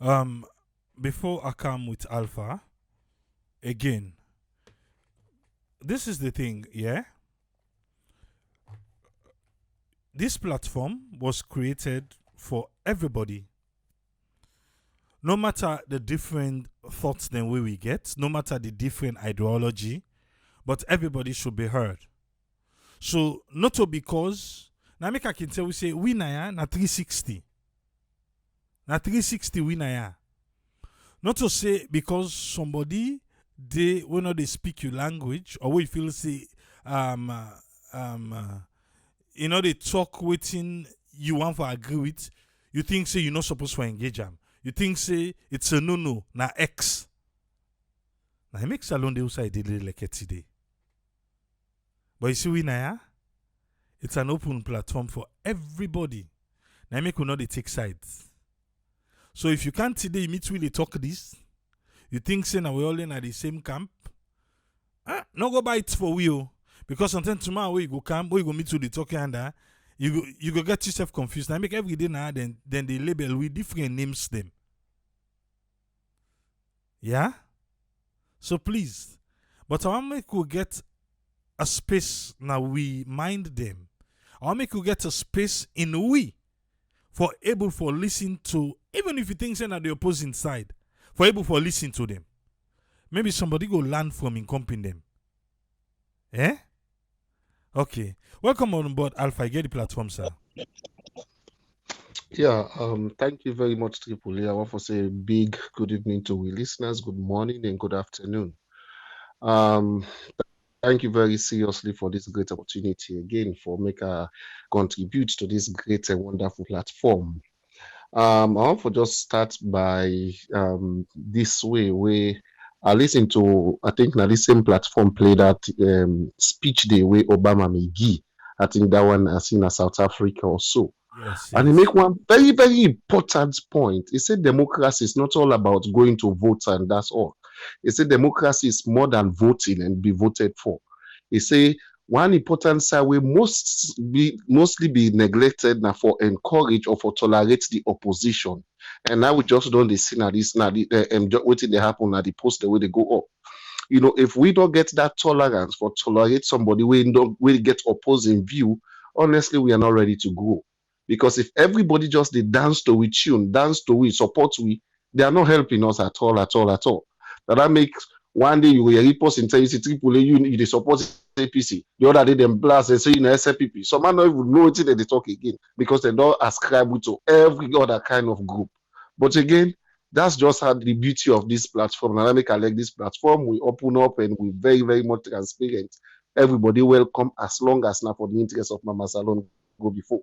Um, Before I come with Alpha, again, this is the thing, yeah? This platform was created for everybody. No matter the different thoughts then way we get, no matter the different ideology, but everybody should be heard. So not to because now make I can tell we say we na 360. Na 360 we na. Not to say because somebody they when not they speak your language or we feel say um uh, um uh, they talk within you want to agree with, you think say you're not supposed to engage them. You think say it's a no na X. Now he makes alone the outside like it today. But you see we na ya? It's an open platform for everybody. Now make we not they take sides. So if you can't today meet really talk this, you think say now we all in at the same camp, no go buy it for we. Because sometimes tomorrow we go camp, we go meet to the talking and you go get yourself confused. Now make every day now then they label with different names them. Yeah? So please. But I want make we get a space now we mind them. I want make we get a space in we for able for listen to, even if you think say at the opposing side, for able for listen to them. Maybe somebody go learn from in company them. Eh? Okay. Welcome on board, Alpha. Get the platform, sir. Yeah, thank you very much, Triple A. I want to say a big good evening to we listeners, good morning and good afternoon. Um, Thank you very seriously for this great opportunity again for make a contribute to this great and wonderful platform. I want to just start by this way where I listen to I think now this same platform play that speech day where Obama may give. I think that one I seen in South Africa or so. Yes, And he yes. make one very, very important point. He said democracy is not all about going to vote and that's all. He said democracy is more than voting and be voted for. He say one important side will mostly be neglected now for encourage or for tolerate the opposition. And now we just don't see now this now the waiting they happen now the post the way they go up. If we don't get that tolerance for tolerate somebody we don't we get opposing view, honestly, we are not ready to grow. Because if everybody just they dance to we tune, dance to we, support we, they are not helping us at all, at all, at all. That makes one day you will report in you see triple A, you they support APC. The other day them blast and say you know SLPP. Some man not even know it they talk again because they don't ascribe to every other kind of group. But again, that's just how the beauty of this platform. Dynamic I like this platform. We open up and we very, very much transparent. Everybody welcome as long as now for the interest of Mama Salon go before.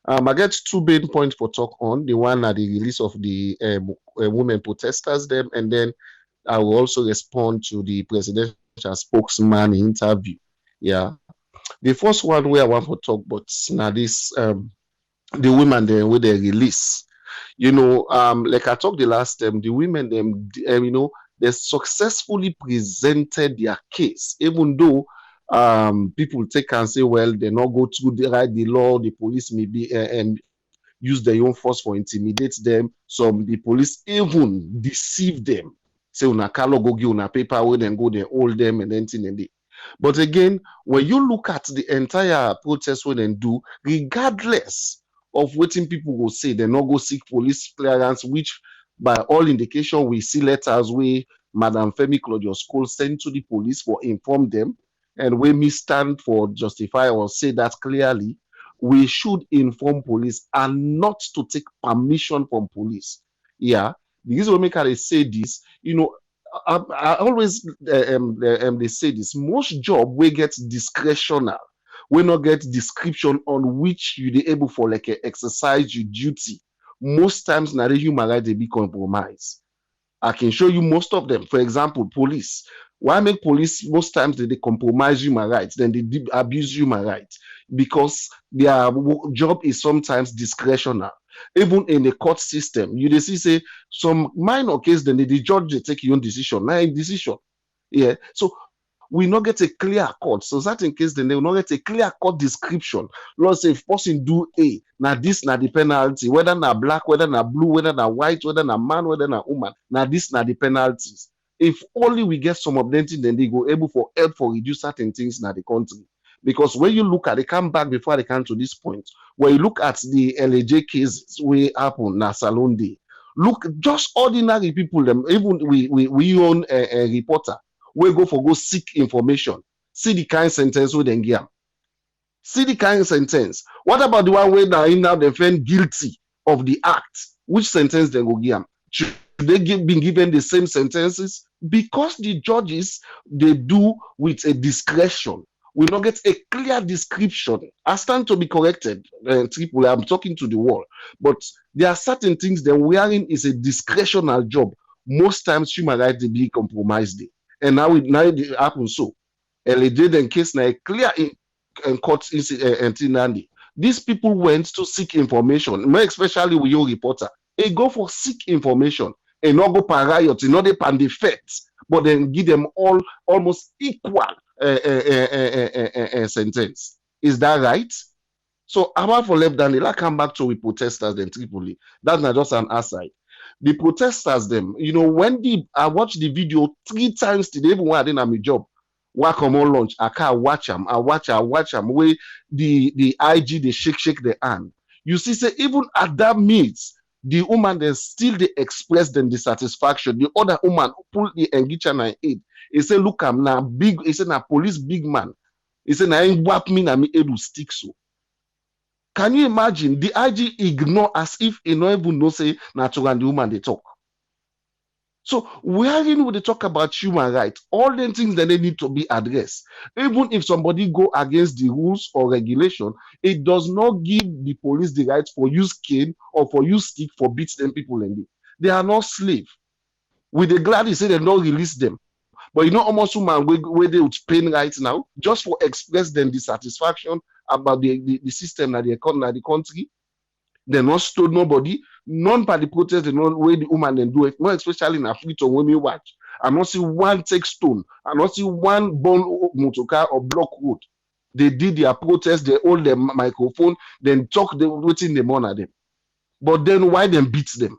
I get two main points for talk on. The one at the release of the women protesters them, and then I will also respond to the presidential spokesman interview. Yeah. The first one where I want to talk about now this the women then with the release. Like I talked the last time, the women them, they successfully presented their case, even though people take and say, well, they not go through the law, the police maybe use their own force for intimidate them. Some the police even deceive them. Say una kalo go give una paper where then go they hold them and anything and they. But again, when you look at the entire protest when they do, regardless of waiting people will say, they not go seek police clearance, which by all indication we see letters where Madam Femi Claudius Cole sent to the police for inform them, and we me stand for justify or say that clearly we should inform police and not to take permission from police. Yeah, the reason why make I say this, I always they say this. Most job we get discretional, we not get description on which you be able for like exercise your duty. Most times, now the human right they be compromised. I can show you most of them. For example, police. Why make police most times they compromise human rights, then they abuse human rights because their job is sometimes discretional. Even in the court system, you see say some minor case, then the judge they take your own decision, not a decision. Yeah. So we not get a clear cut. So that in case then they will not get a clear cut description. Lord say if person do A, now this now the penalty, whether na black, whether na blue, whether na white, whether na man, whether na woman, now this now the penalties. If only we get some of them things, then they go able for help for reduce certain things in the country. Because when you look at, they come back before they come to this point. When you look at the LAJ cases, we happen na Salon Day. Look, just ordinary people, them even we own a reporter, we go seek information, see the kind of sentence we then give. See the kind of sentence. What about the one where now they found guilty of the act? Which sentence they go give? Should they be given the same sentences? Because the judges, they do with a discretion. We not get a clear description. I stand to be corrected, Triple. I'm talking to the world, but there are certain things that wearing is a discretional job. Most times, human rights they be compromised, and now it happens so. LAJ then case now clear in court incident. These people went to seek information, more especially with your reporter. They go for seek information and not go per riot, not they pan the facts, but then give them all almost equal sentence. Is that right? So about for left and they come back to we protesters then Tripoli. That's not just an aside. The protesters them, when I watched the video 3 times today, even when I didn't have my job. Welcome on lunch. I can't watch them. I watch them. Where the IG they shake their hand. You see, say even at that meet, the woman then still they express them dissatisfaction. The other woman pull the engage and aid. He say, look, I'm now big. He said, now police big man. He said, now ain't whap me, now me able stick so. Can you imagine the IG ignore as if he not even know say natural and the woman they talk. So wherein would they talk about human rights, all the things that they need to be addressed. Even if somebody go against the rules or regulation, it does not give the police the right for use cane or for use stick for beat them people and they are not slave. With the glad they say they don't release them. But almost woman where they would pain right now, just for express them dissatisfaction about the system that they economy the country. They not stole nobody. None by the protest, they know where the woman then do it. Not especially in Africa when we watch. I not see one take stone. I not see one bone motorcar or block road. They did their protest. They hold their microphone. Then talk. They waiting them on at them. But then why them beat them?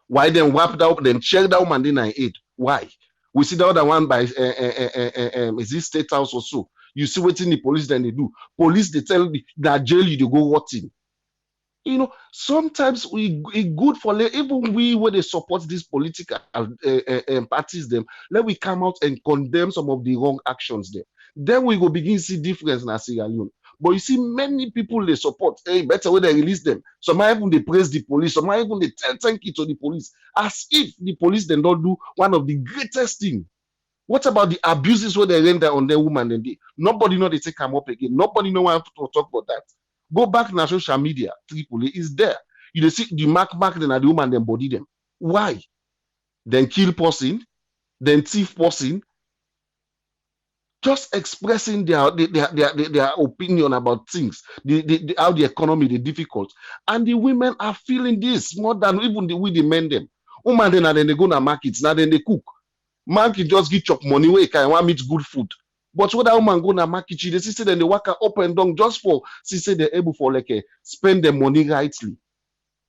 Why then wrap that up? Then check that woman in I aid. Why? We see the other one by is this State House or so? You see waiting the police then they do. Police they tell me that jail you they go rotting. Sometimes it good for even we where they support these political parties them. Let we come out and condemn some of the wrong actions there. Then we go begin see difference in Sierra Leone. But you see, many people they support. Hey, better when they release them. Some even they praise the police. Some even they tell thank you to the police, as if the police then don't do one of the greatest things. What about the abuses where they render on their woman? And nobody know they take them up again. Nobody know why to talk about that. Go back na social media. Tripoli is there. You see the mark then the woman then body them. Why? Then kill person, then thief person. Just expressing their opinion about things, how the economy is difficult, and the women are feeling this more than even the men them. Woman then they go to markets, now then they cook. Man can just get chop money where can want meet good food. But when that woman go to market, they say then they work up and down just for say they're able for spend their money rightly.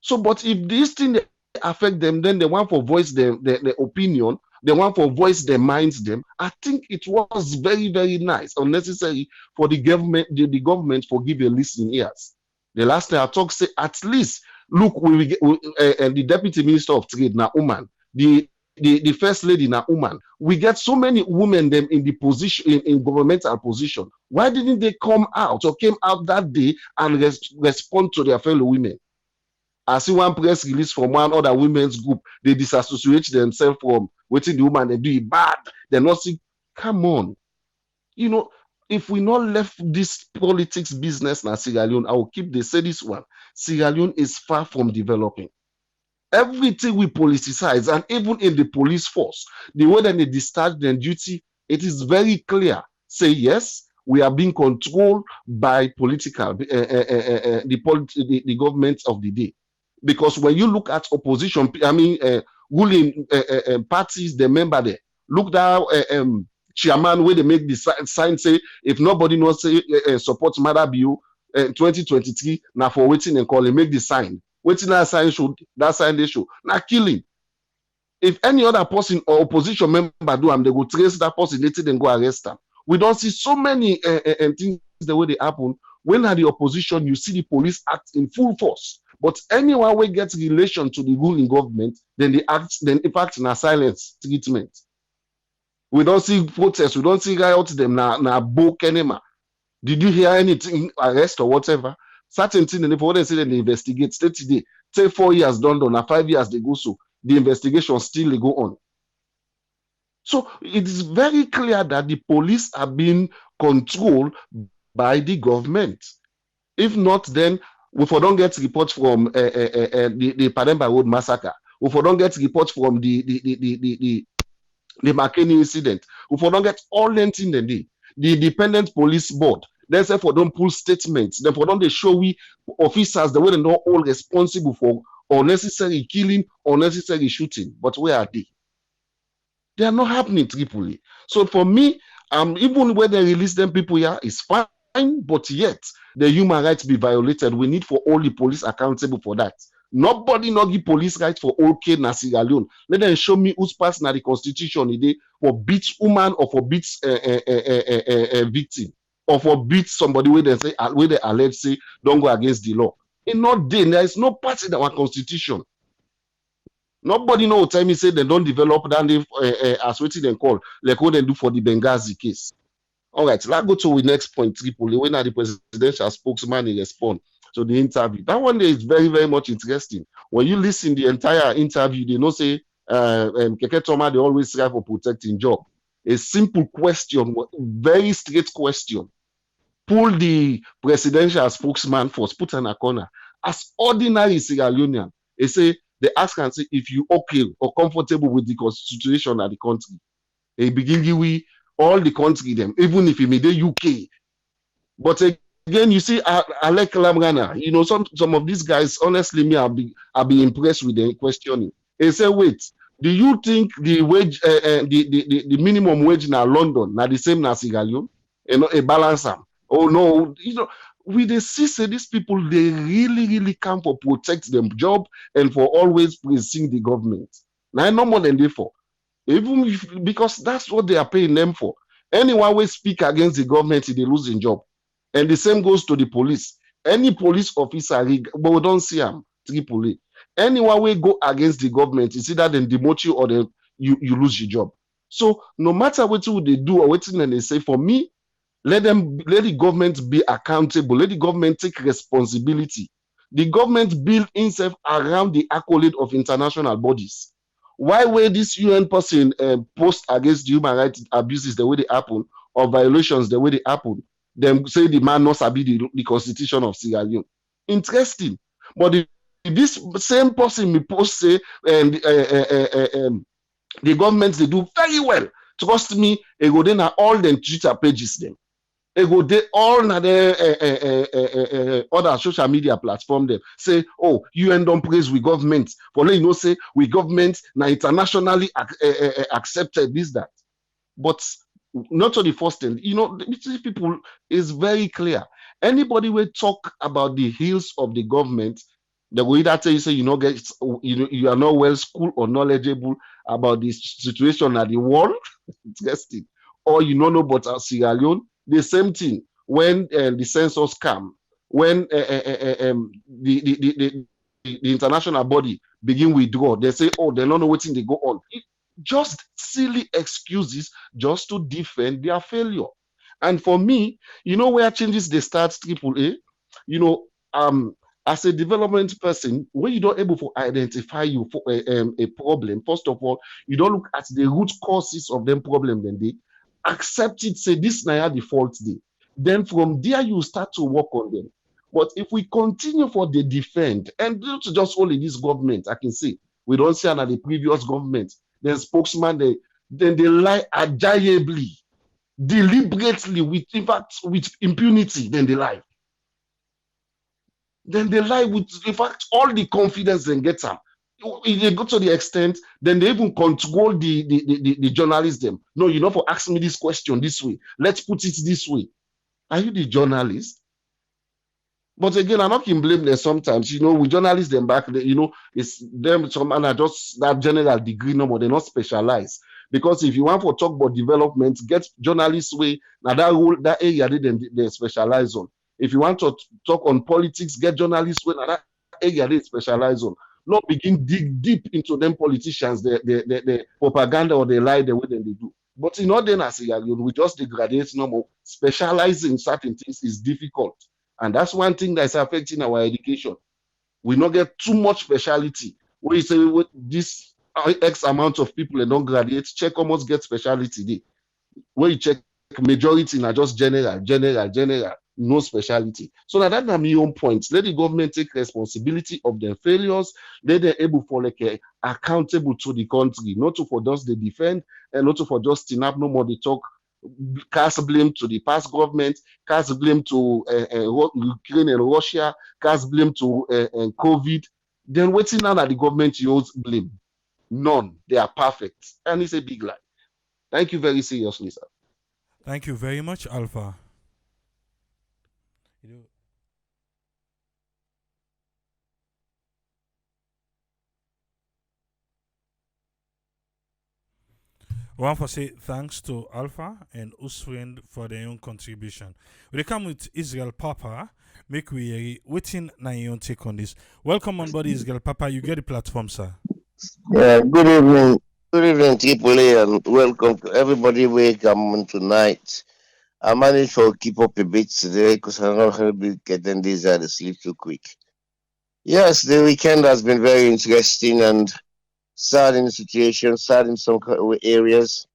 So, but if this thing they affect them, then they want for voice their opinion. They want for voice their minds them. I think it was very, very nice, unnecessary for the government, the government for give a listening ears. The last time I talked, say at least look, the deputy minister of trade now woman, the first lady now woman. We get so many women them in the position in governmental position. Why didn't they come out or came out that day and respond to their fellow women? I see one press release from one other women's group. They disassociate themselves from waiting the woman they do it bad. They're not saying, come on. If we not left this politics business now Sierra Leone, I will keep they say this one. Sierra Leone is far from developing. Everything we politicize, and even in the police force, the way that they discharge their duty, it is very clear. Say yes, we are being controlled by political the government of the day. Because when you look at opposition, ruling parties, the member there, look down chairman where they make the sign say if nobody knows say support mother bill 2023 now for waiting and calling make the sign waiting that sign show that sign they show now killing. If any other person or opposition member do them, they go trace that person later then go arrest them. We don't see so many things the way they happen. When at the opposition, you see the police act in full force. But anyone who gets relation to the ruling government, then they act, then in fact, in a silence treatment. We don't see protests, we don't see riots, them na book anymore. Did you hear anything, arrest or whatever? Certain thing, and if they say they investigate, today, say 4 years done, now 5 years they go so. The investigation still they go on. So it is very clear that the police are being controlled by the government. If not, then we don't get reports from the Pademba Road massacre. We don't get reports from the McKinney incident. We don't get all that in the day. The Independent Police Board. Then say for don't pull statements. Then for don't they show we officers the way they're not all responsible for unnecessary killing, unnecessary shooting. But where are they? They are not happening Tripoli. So for me, even when they release them people here, it's fine, but yet the human rights be violated. We need for all the police accountable for that. Nobody not give police rights for all K na Sierra Leone. Let them show me who's passed na the constitution today for beat woman or for beat victim or for beat somebody where they say where they allege say don't go against the law. In not day, there is no part in our constitution. Nobody know time me say they don't develop that as what they call like what they do for the Benghazi case. All right, let's go to the next point. Tripoli, when the presidential spokesman respond to the interview. That one is very, very much interesting. When you listen the entire interview, they know say Keke Toma, they always strive for protecting job. A simple question, very straight question. Pull the presidential spokesman first, put in a corner. As ordinary Sierra Leonean, they say they ask and say if you okay or comfortable with the constitution of the country. They begin give all the country them, even if it may the UK. But again, you see, I like Lamrana. You know, some of these guys, honestly, me, I'll be impressed with the questioning. They say, wait, do you think the wage, the minimum wage in London, now the same as Sierra Leone? You know, a balance? Oh no, you know, we they see say these people they really, really come for protect them job and for always praising the government. Now, no more than they for. Even if, because that's what they are paying them for. Anyone will speak against the government, they lose their job. And the same goes to the police. Any police officer, but we don't see them, Tripoli. Anyone will go against the government, it's either they demote you or you lose your job. So no matter what they do or what they say, for me, let the government be accountable. Let the government take responsibility. The government build itself around the accolade of international bodies. Why will this UN person post against the human rights abuses the way they happen or violations the way they happen? Them say the man not sabi the constitution of Sierra Leone. Interesting. But this same person me post say the government they do very well. Trust me, they go then all them Twitter pages them. They go they all na the other social media platform them say, oh, UN don't praise we government. For let you know say we government na internationally accepted this that. But not to the first thing, you know, these people is very clear. Anybody will talk about the hills of the government, they will either tell you say you know you are not well schooled or knowledgeable about the situation at the world, interesting, or you don't know about Sierra Leone. The same thing when the census come, when the international body begin withdraw, they say, oh, they don't know what thing they go on. Just silly excuses just to defend their failure. And for me, you know where changes they start AAA, you know, as a development person, when you don't able to identify you for a problem, first of all, you don't look at the root causes of them problem, then they accept it, say this now the fault day. Then from there you start to work on them. But if we continue for the defend, and not just only this government, I can say we don't see another the previous government, then spokesman then they lie agilably, deliberately, with in fact with impunity, then they lie. Then they lie with in fact all the confidence they get them. If they go to the extent, then they even control the journalists them. No, you know, for asking me this question this way. Let's put it this way. Are you the journalist? But again, I'm not can blame them sometimes. You know, we journalists them back, you know, it's them some and are just that general degree no more, they're not specialized. Because if you want to talk about development, get journalists way now that role that area they specialize on. If you want to talk on politics, get journalists way now that area they specialize on. Not begin dig deep into them politicians, the propaganda or the lie the way they do. But in other as we just degrade no more. Specializing certain things is difficult. And that's one thing that's affecting our education. We not get too much speciality. Where you say with this X amount of people and don't graduate, check almost get speciality there. Where you check majority na just general, no speciality. So now that's my own point. Let the government take responsibility of their failures. Let them able for like accountable to the country, not to for just the defend and not to for just enough no more they talk cast blame to the past government, cast blame to Ukraine and Russia, cast blame to COVID. Then waiting now that the government use blame. None. They are perfect. And it's a big lie. Thank you very seriously, sir. Thank you very much, Alpha. You know, I want to say thanks to Alpha and Uswind for their own contribution. We come with Israel Papa. Make we waiting na your own take on this. Welcome on board, Israel Papa. You get the platform, sir. Yeah, good evening. Good evening, Tripoli, and welcome to everybody. Welcome tonight. I managed to keep up a bit today because I'm not going to be getting these to sleep too quick. Yes, the weekend has been very interesting and sad in the situation, sad in some areas,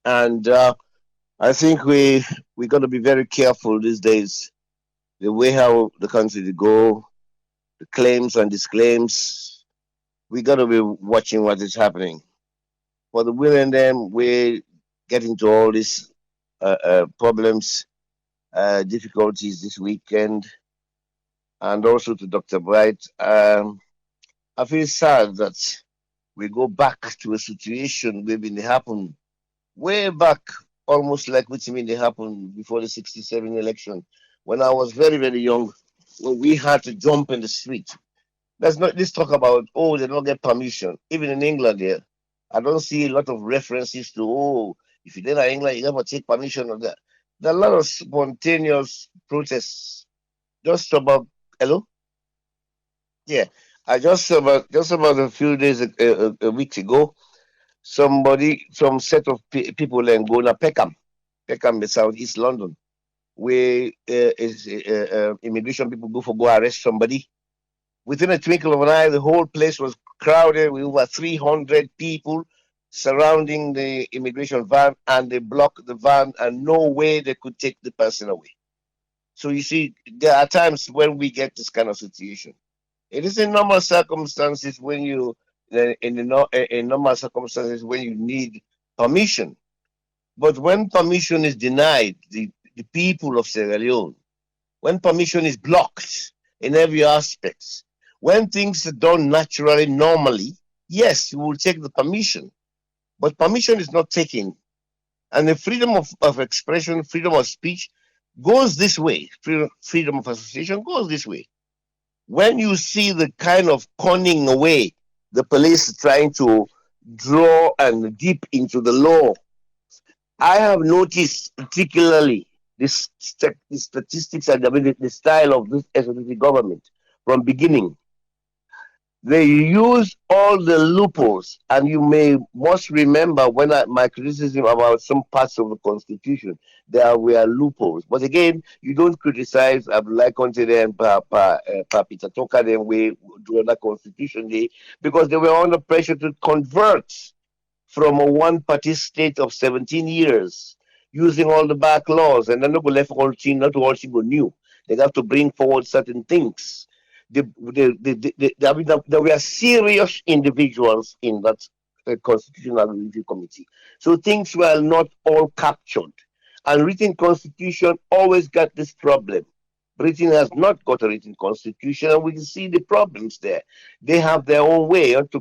and I think we got to be very careful these days. The way how the country to go, the claims and disclaims. We got to be watching what is happening. For the women, them we get into all these problems, difficulties this weekend, and also to Dr. Bright. I feel sad that we go back to a situation where it happened way back, almost like what you mean they happened before the 67 election, when I was very, very young, when we had to jump in the street. Let's talk about, oh, they don't get permission. Even in England here, I don't see a lot of references to, oh, if you're in England, you never take permission of that. There are a lot of spontaneous protests. Just about, hello? Yeah. I just about a few days, a week ago, some set of people in go to Peckham, in Southeast London, where immigration people go for go arrest somebody. Within a twinkle of an eye, the whole place was crowded with over 300 people surrounding the immigration van, and they blocked the van, and no way they could take the person away. So you see, there are times when we get this kind of situation. It is in normal circumstances when you, in normal circumstances when you need permission. But when permission is denied, the people of Sierra Leone, when permission is blocked in every aspect, when things are done naturally, normally, yes, you will take the permission, but permission is not taken. And the freedom of expression, freedom of speech goes this way, freedom of association goes this way. When you see the kind of conning away the police are trying to draw and deep into the law, I have noticed particularly the statistics and the style of this SOTC government from beginning. They use all the loopholes, and you may must remember when my criticism about some parts of the constitution, there were loopholes. But again, you don't criticize like until then, Peter Toka, then we do another constitution day because they were under pressure to convert from a one party state of 17 years using all the back laws, and then not go left all thing, not all thing go new. They have to bring forward certain things. I mean, there were serious individuals in that constitutional review committee. So things were not all captured. And written constitution always got this problem. Britain has not got a written constitution, and we can see the problems there. They have their own way, also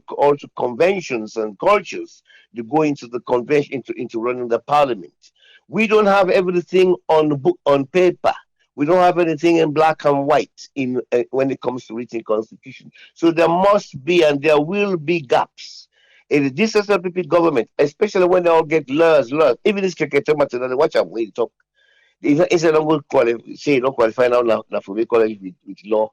conventions and cultures. You go into the convention, into running the parliament. We don't have everything on the book on paper. We don't have anything in black and white in when it comes to written constitution. So there must be and there will be gaps. In this SLPP government, especially when they all get laws, even this Keketema, watch out when you talk instead of say don't qualify now for me college with law,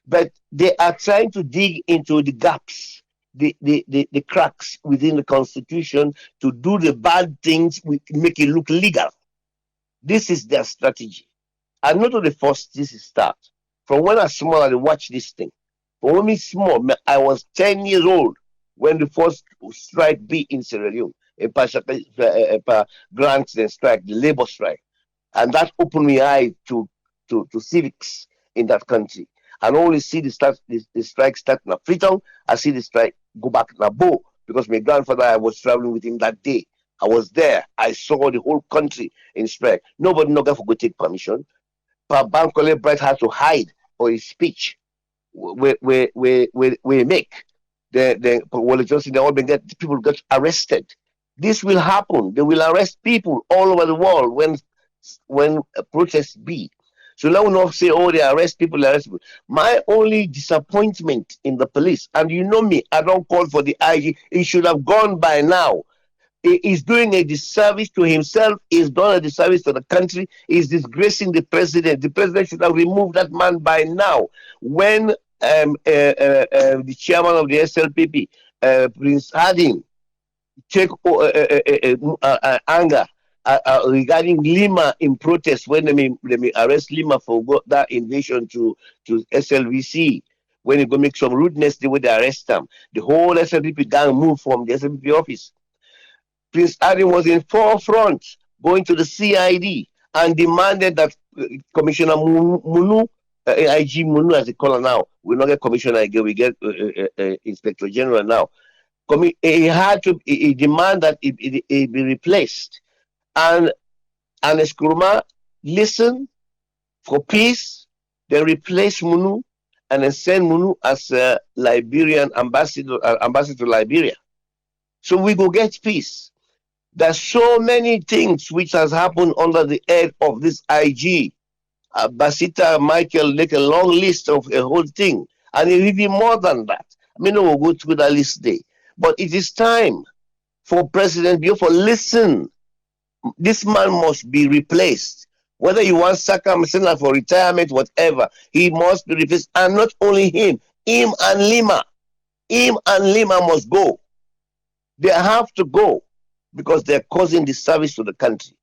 but they are trying to dig into the gaps, the cracks within the constitution to do the bad things, make it look legal. This is their strategy. And not only first this is start. From when I was small, I watched this thing. From when I small, I was 10 years old when the first strike beat in Sierra Leone. Grants and strike, the labor strike, and that opened my eye to civics in that country. And only see the strike start in Freetown. I see the strike go back in Bo because my grandfather, I was traveling with him that day. I was there. I saw the whole country in strike. Nobody no go for take permission. But Bankole Bright had to hide for his speech. We make well, just they all been get people get arrested. This will happen. They will arrest people all over the world when protests be. So let me not say, oh, they arrest people, they arrest people. My only disappointment in the police, and you know me, I don't call for the IG. He should have gone by now. He is doing a disservice to himself. He's done a disservice to the country. He's disgracing the president. The president should have removed that man by now. When the chairman of the SLPP, Prince Harding, take anger regarding Lima in protest when they may arrest Lima for that invasion to SLVC. When they go make some rudeness, the way they arrest them, the whole SLPP gang moved from the SLPP office. Prince Adam was in forefront going to the CID and demanded that Commissioner Munu, IG Munu as they call her now, we not get commissioner again, we get Inspector General now. He demand that it be replaced. And Eskruma listen for peace, then replace Munu and then send Munu as a Liberian ambassador to Liberia. So we go get peace. There's so many things which has happened under the head of this IG. Basita Michael make a long list of a whole thing, and it will be more than that. I mean, we'll go through that list today, but it is time for President Biafra. Listen, this man must be replaced. Whether you want Saka for retirement, whatever, he must be replaced. And not only him and Lima must go. They have to go because they're causing disservice to the country.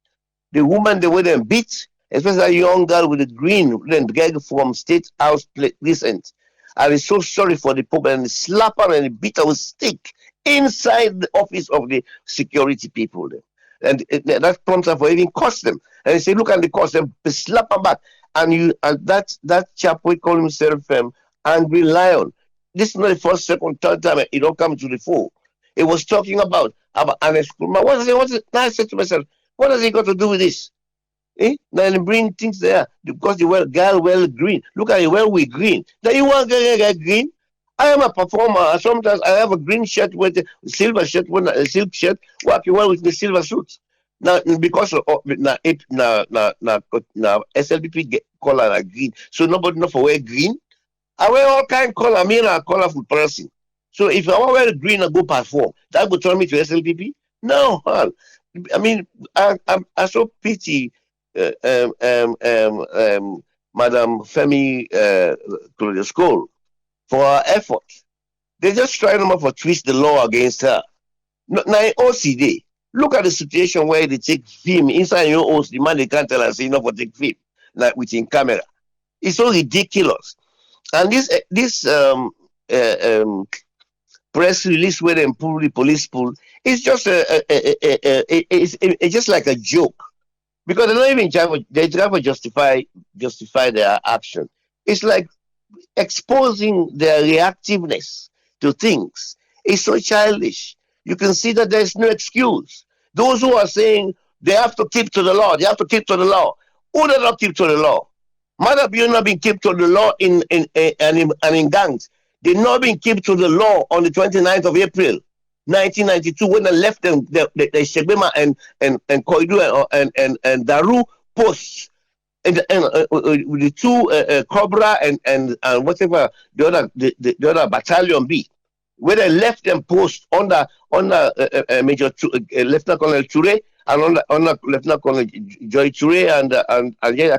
The woman, the way they beat, especially a young girl with a green gag from State House recent. I was so sorry for the people and slap her and beat her with stick inside the office of the security people there. And that prompts her for even cost them. And they say, look at the cost, them slap her back. And that chap we call himself Angry Lion. This is not the first, second, third time he don't come to the fore. He was talking about Alex Kurma. Now I said to myself, what has he got to do with this? Now they bring things there because the girl well green. Look at it, well we green. Now you want to get green? I am a performer. Sometimes I have a green shirt with a silver shirt, a silk shirt, working well with the silver suit. Now because of now SLPP get color like green, so nobody know for wear green. I wear all kind of color. I mean a colorful person. So if I want to wear green and go perform, that would turn me to SLPP? No, man. I mean, I so pity Madam Femi Claudius for her effort. They just trying to twist the law against her. Now, OCD. Look at the situation where they take film inside your house. The man they can't tell us enough for take film like within camera. It's so ridiculous. And this press release where they pull the police pull, it's just it's just like a joke because they're not even trying to justify their action. It's like exposing their reactiveness to things. It's so childish. You can see that there's no excuse. Those who are saying they have to keep to the law, they have to keep to the law. Who does not keep to the law? Mother Bill not been kept to the law in gangs. They not been kept to the law on the 29th of April, 1992, when they left them, the Shebema and Koidu and Daru posts. With the two Cobra and whatever the other battalion be, where they left them post under Major Lieutenant Colonel Ture and under Lieutenant Colonel Joy Ture and yeah,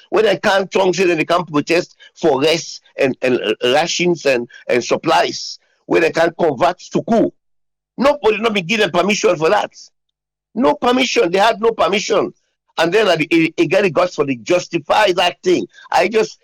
where they can't function and they can't protest for rest and rations and supplies, where they can't convert to coup. Nobody not be given permission for that. No permission. They had no permission. And then it got it got for the justify that thing. I just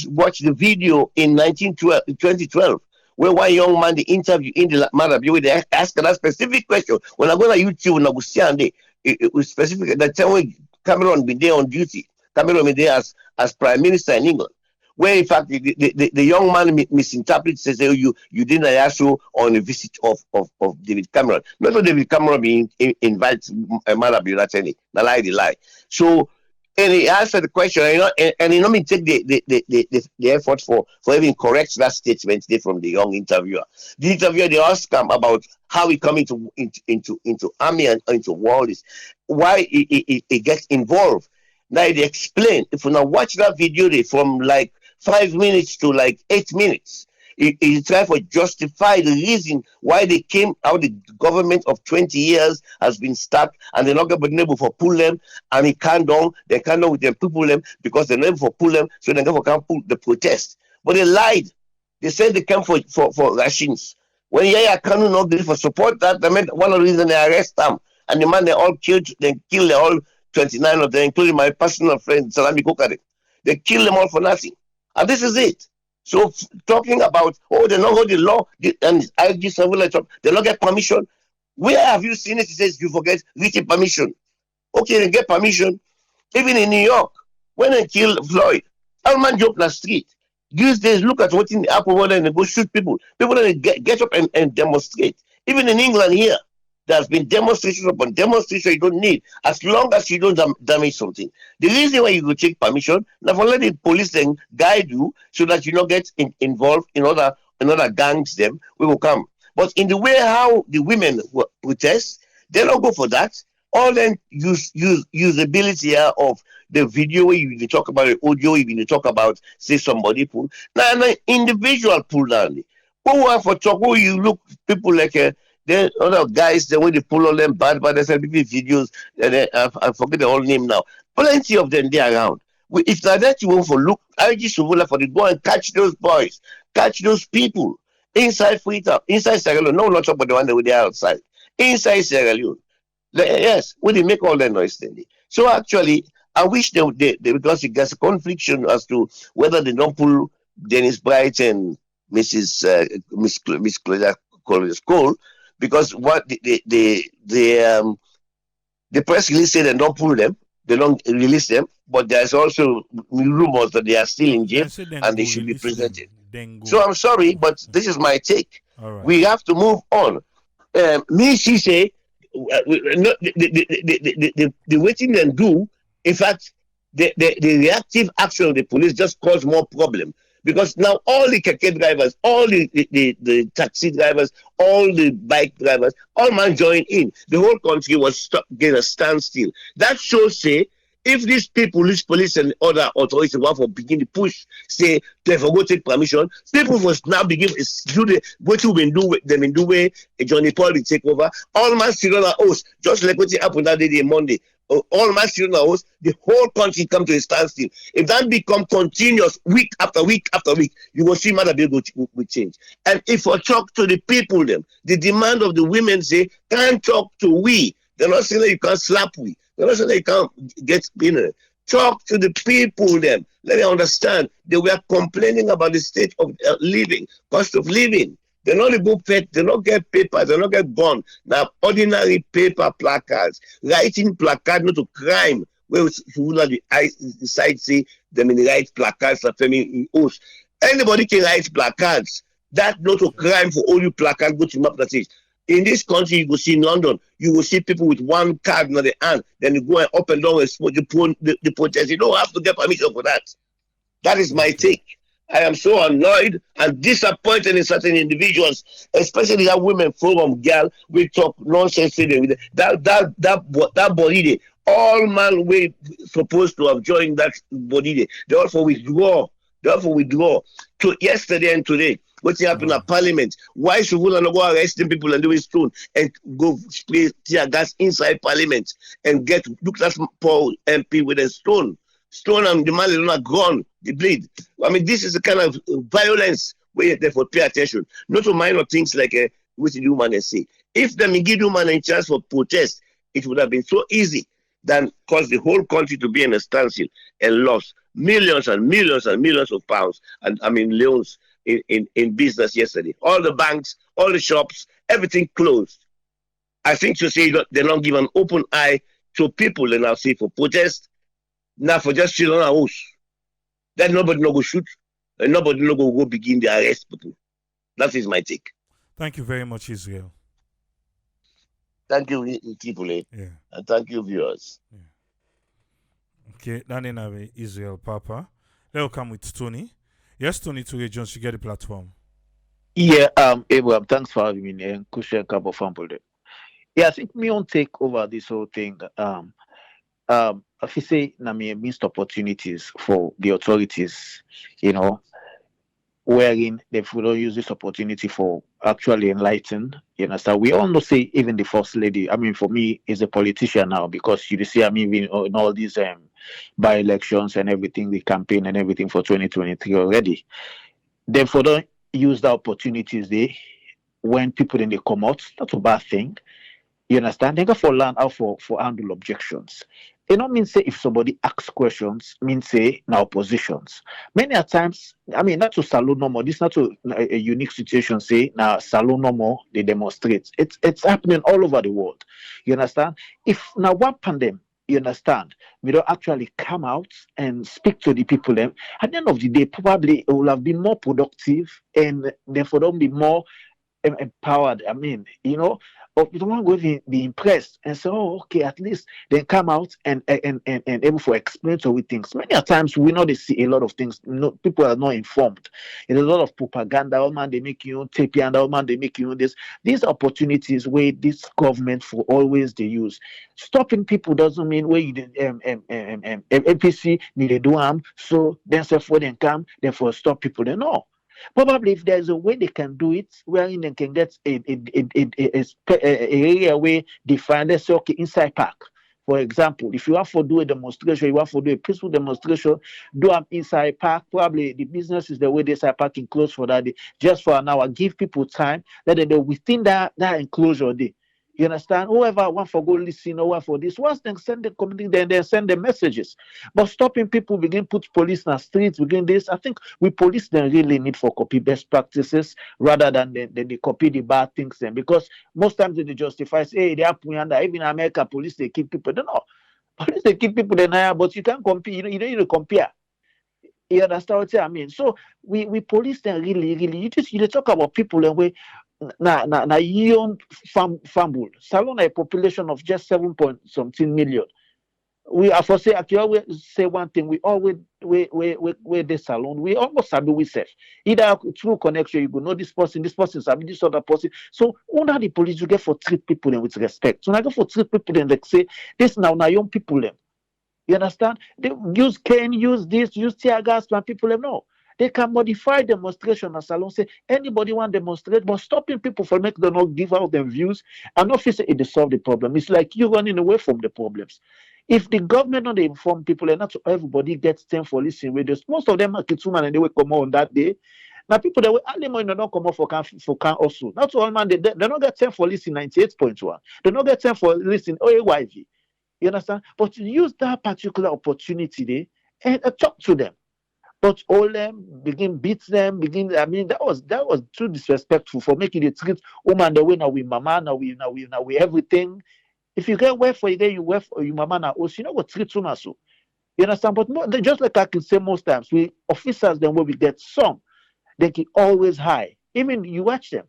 watched the video in 2012 where one young man, the interview in the matter, they asked that specific question. When I go on YouTube, when I was there, it was specific. That time when Cameron been there on duty, Cameron been there as Prime Minister in England. Where in fact the young man misinterprets, says, oh, you didn't also on a visit of David Cameron. Not that David Cameron being invites Marabi, that's any lie. So and he answered the question, and he not me take the effort for even correct that statement there from the young interviewer. The interviewer they asked him about how he come into army and into war, why he gets involved. Now they explain. If you now watch that video, they from like 5 minutes to like 8 minutes. He tried to justify the reason why they came out. The government of 20 years has been stuck, and they're not going to be able to pull them. And he can't down. They can't down with them people them because they're not able to pull them, so they're going to pull the protest. But they lied. They said they came for rations. When Yaya Kanu not good for support that, I mean one of the reasons they arrest them. And the man they all killed. They killed all 29 of them, including my personal friend Salami Kokare. They killed them all for nothing. And this is it. So talking about, oh, they don't hold the law, and I give some they don't get permission. Where have you seen it? It says you forget written permission. Okay, they get permission. Even in New York, when they kill Floyd, all man jump the street. These days, look at what in the Apple Water and they go shoot people. People that get up and demonstrate. Even in England here, there's been demonstration upon demonstration you don't need, as long as you don't damage something. The reason why you go take permission, now for let the police then guide you so that you don't get involved in other gangs, them we will come. But in the way how the women protest, they don't go for that. All then usability of the video where you talk about the audio, you talk about say somebody pull. Now individual pull down. Who want for talk? Who you look people like then other guys, the way they pull all them bad, they send people videos, and I forget the whole name now. Plenty of them there around. If that you want for look, I just would for the go and catch those boys, catch those people inside Freetown, inside Sierra Leone. No, not about the one that were there outside. Inside Sierra Leone. Yes, when they make all that noise then. So actually, I wish they because it gets a confliction as to whether they don't pull Dennis Bright and Miss Claudius Cole. Because what the press release said they don't pull them, they don't release them, but there's also rumors that they are still in jail and they should be presented. So I'm sorry, but this is my take. Right. We have to move on. She say the waiting them do, in fact, the reactive action of the police just cause more problem. Because now all the keke drivers, all the taxi drivers, all the bike drivers, all man join in. The whole country was stuck in a standstill. That shows, say, if these people, these police and other authorities want to begin to push, say, they go take permission, people must now begin to do what you been do with them in the way Johnny Paul will take over. All man still on our host, just like what happened that day Monday. All my students are host, the whole country come to a standstill. If that become continuous week after week after week, you will see Mother Bill will change. And if we talk to the people, them, the demand of the women say, can't talk to we. They're not saying that you can't slap we. They're not saying that you can't get talk to the people, them. Let them understand they were complaining about the state of living, cost of living. They not book pet, they not get paper, they not get bond. Now ordinary paper placards, writing placard not to crime. Where the side say them in the right placards for Femi in host. Anybody can write placards. That not a crime for all you placards go to map that is. In this country, you will see in London, you will see people with one card in the hand, then you go and up and down and smoke the protest. You don't have to get permission for that. That is my Okay. take. I am so annoyed and disappointed in certain individuals, especially that women forum girl. We talk nonsense to them. That body day. All man we supposed to have joined that body day. They also withdraw. They also withdraw. To yesterday and today, what's happened Wow. at Parliament? Why should we not go arresting people and doing stone and go spray tear gas inside Parliament and get look at Paul MP with a stone? Stone and the man is not gone, the bleed. I mean, this is the kind of violence where you therefore pay attention. Not to minor things like what did you man and say. If the Migidu man a chance for protest, it would have been so easy than cause the whole country to be in a standstill and lost millions and millions and millions of pounds and I mean loans in business yesterday. All the banks, all the shops, everything closed. I think to say that they don't give an open eye to people and I'll say for protest, now for just chill on our house. That nobody no go shoot and nobody no go begin the arrest people. That is my take. Thank you very much, Israel. Thank you, people, Yeah. and thank you, viewers. Okay, that name Israel Papa. They'll come with Tony. Yes, Tony Toure Jones, you get the platform. Yeah, Abraham, thanks for having me and Kusha Kabo Fample. Yeah, I think me on take over this whole thing. If you say na me missed opportunities for the authorities, you know, wherein they don't use this opportunity for actually enlighten. You understand? We all know, say, even the first lady. I mean, for me, is a politician now because you see, I mean, in all these by elections and everything, the campaign and everything for 2023 already. Therefore, don't use the opportunities there when people in the come out. That's a bad thing. You understand? They go for learn how for handle objections. It don't mean say if somebody asks questions, mean say now oppositions. Many a times, I mean not to salon no more. This not to a unique situation. Say now salon no more. They demonstrate. It's happening all over the world. You understand? If now one pandemic, you understand, we don't actually come out and speak to the people. Then at the end of the day, probably it will have been more productive and therefore don't be more empowered. I mean, you know, or you don't want to go be impressed and say, oh, okay, at least they come out and able to explain to we things. Many a times we know they see a lot of things. No, people are not informed. There's a lot of propaganda. Oh man, they make you tape and oh man, they make you this. These opportunities where this government for always they use. Stopping people doesn't mean where you APC need to do harm. So then say for them come, therefore stop people. They know. Probably if there's a way they can do it, wherein they can get a area where they find, let's say, okay, inside park. For example, if you have to do a demonstration, you have to do a peaceful demonstration, do them inside park. Probably the business is the way they inside park enclosed for that day, just for an hour. Give people time, let them know within that enclosure day. You understand? Whoever want for go listen or want for this, once they send the community, then they send the messages. But stopping people begin put police in the streets, begin this. I think we police then really need for copy best practices rather than they copy the bad things then. Because most times they justify say, hey, they are even in America, police they keep people. Don't know. Police they keep people in higher, but you can't compare, you don't need to compare. You understand what I mean? So we police them really. You talk about people and we na young family. Salon a population of just 7 point something million. We are for say actually always say one thing. We always we the salon. We almost sabi we self. Either through connection, you go know this person sabi this other person. So under the police, you get for treat people them with respect. So I go for treat people them like say this now young people them. You understand? They use cane, use this, use tear gas, and people them know. They can modify demonstration as salon say anybody want demonstrate, but stopping people from making them not give out their views and not say it solve the problem. It's like you running away from the problems. If the government not inform people and not everybody gets time for listening radios, most of them are kids woman and they will come on that day. Now people that will early morning don't come out for can also. Not all man they don't get time for listening 98.1. They don't get time for listening OAYV. You understand? But use that particular opportunity there and talk to them. But all them begin beat them, begin. I mean, that was too disrespectful for making it treat woman the way now we mama now we everything. If you get work for you, you work for your mama now also, you know what treat woman so. You understand? But just like I can say most times, we officers then when we get some, they can always high. Even you watch them.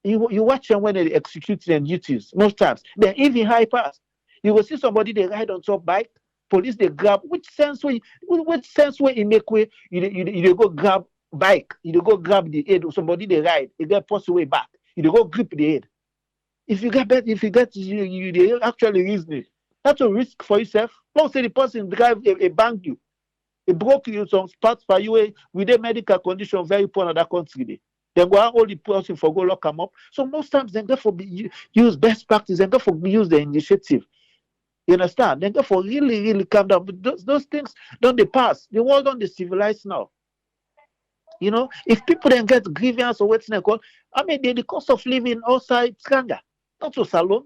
You watch them when they execute their duties most times. Then even high pass. You will see somebody they ride on top bike. police they grab which sense way in make way you go grab bike, you go grab the head of somebody they ride, you get pass way back, you go grip the head. If you get you actually reason, that's a risk for yourself. Don't say the person drive a bank you, it broke you some parts for you with a medical condition very poor in that country. Then go and hold the person for go lock them up. So most times then therefore use best practice and therefore use the initiative. You understand? Then therefore really calm down. But those things don't they pass. The world don't they civilize now. You know, if people then get grievance or what's called, I mean the cost of living outside Skanga, not so salon.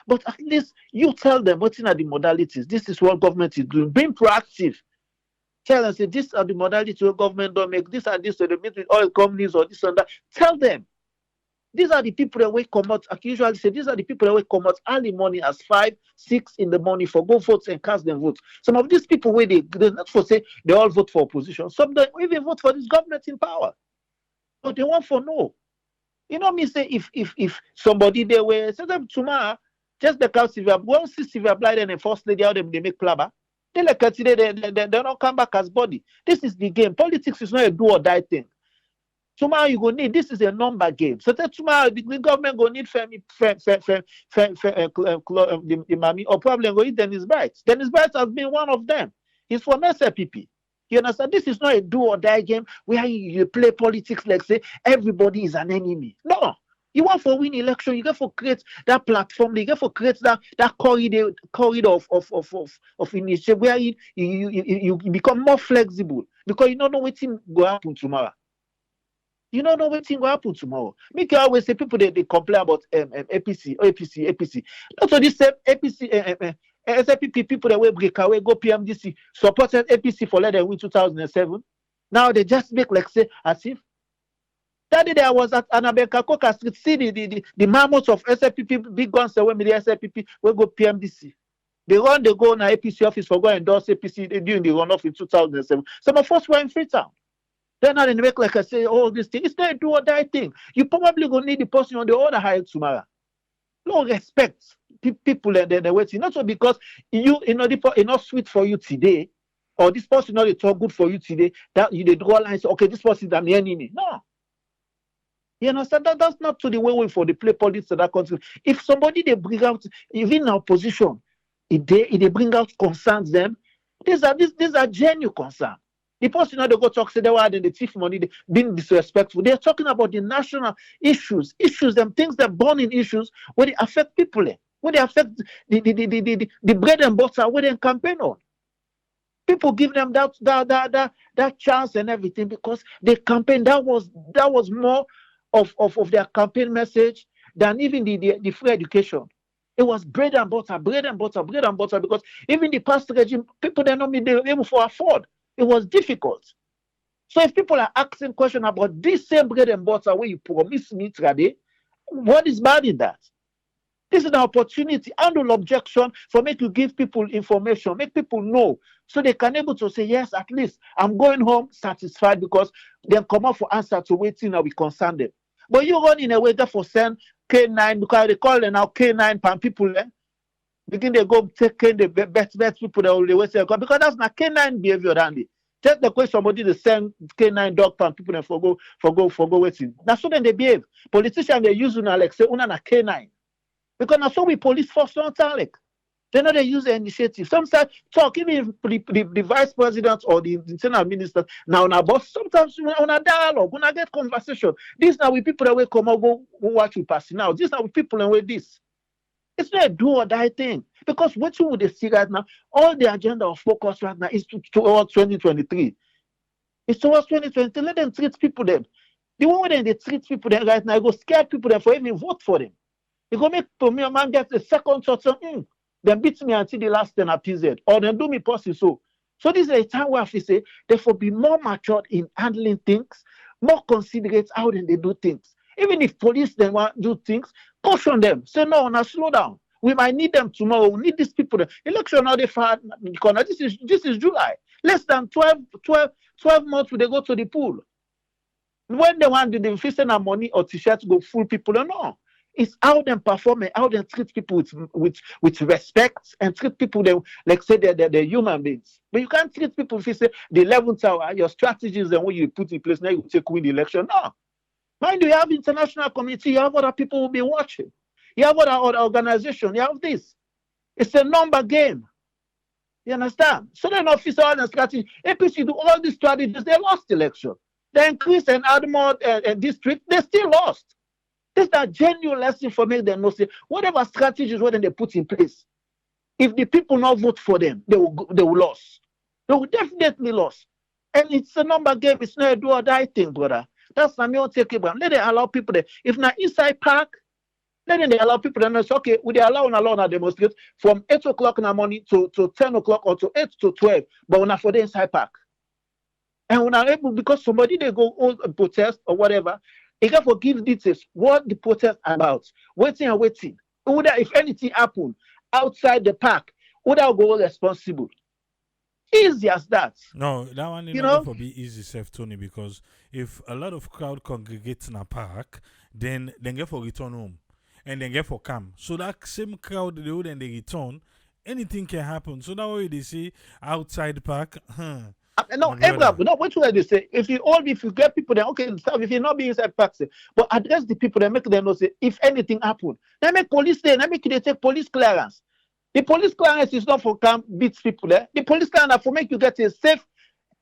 But at least you tell them what's in the modalities. This is what government is doing. Being proactive. Tell them, say, these are the modalities where government don't make. These are this, so they meet with oil companies or this and that. Tell them. These are the people that will come out. I usually say, these are the people that will come out early morning as 5, 6 in the morning for go votes and cast their votes. Some of these people, where they not for say they all vote for opposition. Some don't even vote for this government in power. But they want for no. You know me say if somebody they were say them tomorrow, just because Sylvia, once Sylvia Blyden and First Lady out them they make plaba. They like today they don't come back as body. This is the game. Politics is not a do or die thing. Tomorrow you go need, this is a number game. So that tomorrow the government go need Femi, the Mami, or probably go need Dennis Bright. Dennis Bright has been one of them. He's from SLPP. You understand? This is not a do or die game where you play politics like say everybody is an enemy. No. You want for win election, you get for create that platform, you get for create that corridor of initiative where you become more flexible because you don't know what thing go happen tomorrow. You don't know what thing will happen tomorrow. Me can always say people they complain about APC. Not so this same APC SLPP people that will break away go PMDC supported APC for let them win 2007. Now they just make like say as if that day I was at Anabeka Coca Street, see the mammoths of SLPP big guns when the SLPP will go PMDC. They go on APC office for go endorse APC during the runoff in 2007. Some of us were in Freetown. Then now they make like I say, all this thing. It's not a do or die thing. You probably gonna need the person on the other side tomorrow. No respect people and they're waiting. Not so because you know it's not sweet for you today, or this person not it's all good for you today. That you they draw lines. Okay, this person is an enemy. No. You understand that's not to the way for the play politics of that country. If somebody they bring out, even in opposition, if they bring out concerns them, these are genuine concerns. The person they go talk say they were in the thief money, they being disrespectful. They're talking about the national issues, them things that burning issues where they affect people, where they affect the bread and butter where they campaign on. People give them that chance and everything because they campaign. That was more of their campaign message than even the free education. It was bread and butter because even the past regime, people they not be able to afford. It was difficult. So if people are asking questions about this same bread and butter where you promise me today, what is bad in that? This is an opportunity, handle objection for make you give people information, make people know so they can able to say, yes, at least I'm going home satisfied because they come up for answer to waiting that we concern them. But you run in a way that for send K9 because they call them now K9 pan people begin they go take the best people that will say because that's not K9 behavior dandy. Just the question somebody to send K9 dog pan people and for go waiting. That's so then they behave. Politicians they use like say una na K9. Because now so we police force don't like. They know they use the initiative. Sometimes talk, even the vice president or the internal minister, now boss, sometimes on a dialogue, when I get conversation. This now with people that will come out go watch you pass now. This now with people and with this. It's not a do or die thing. Because what you would see right now, all the agenda of focus right now is towards 2023. It's towards 2023. Let them treat people then. The one way they treat people then right now, go scare people then for even vote for them. You go make for me a man get the second thought, then beat me until the last 10 at PZ, or then do me possible so. So this is a time where I say, therefore be more matured in handling things, more considerate how they do things. Even if police then want to do things, caution them. Say no, now slow down. We might need them tomorrow. We need these people. Election now they far corner. This is July. Less than 12 months they go to the pool. When they want to send our money or t-shirts go full people, no. It's how them perform and how they treat people with respect and treat people they like say they're human beings. But you can't treat people if you say the 11th hour, your strategies and what you put in place now you take win the election. No. Mind you have international community, you have other people who will be watching. You have other organization, you have this. It's a number game. You understand? So then officer and strategy, APC do all these strategies, they lost election. They increased and add more district, they still lost. This is a genuine lesson for me. They know say whatever strategies what they put in place, if the people not vote for them, they will lose. They will definitely lose. And it's a number game. It's not a do or die thing, brother. That's not me. Take it. Let them allow people there. If not inside park, let them allow people to say, okay, we they allow to demonstrate from 8 o'clock in the morning to 10 o'clock or to 8 to 12, but we're not for the inside park. And we're not able because somebody they go all protest or whatever. You got to give details what the protest about. Waiting and waiting. Whether if anything happen outside the park, would I go responsible? Easy as that. No, that one is You not know? going to be easy, Seth Tony, because if a lot of crowd congregates in a park, then get for return home and then get for camp. So that same crowd they would and they return, anything can happen. So that way they say outside park, No, my brother. Abraham, no, what should I say? If you get people there, okay, if you're not being inside parks, but address the people that make them know say if anything happen, then make police there, then make they take police clearance. The police clearance is not for camp beats people there. The police clearance for make you get a safe,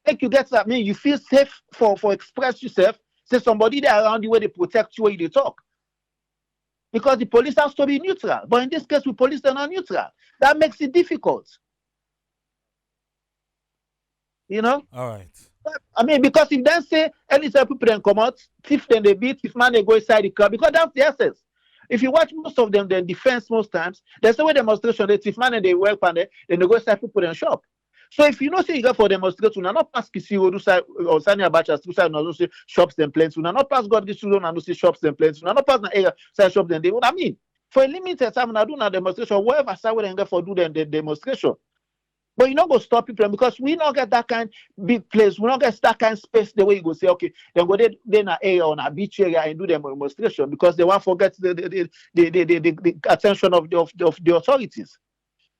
make you get you feel safe for express yourself. Say somebody there around you where they protect you where they talk. Because the police has to be neutral. But in this case, the police are not neutral. That makes it difficult. You know? All right. I mean, because if they say anytime people then come out, thief then they beat, if man they go inside the car, because that's the essence. If you watch most of them, then defense most times, there's no demonstration, they thief man and they work and then they go inside people and shop. So if you know say you go for demonstration, you not pass Kisi or Sani Abacha, two side no say shops and planes, you not pass God this children and no say shops and planes, you not pass the area side shops and they what I mean. For a limited time, I do not demonstration, wherever side where they go for do the demonstration. But you not go stop people because we not get that kind big place. We not get that kind space the way you go say, okay, then go there in an area on a beach area and do the demonstration because they want to forget the attention of the authorities.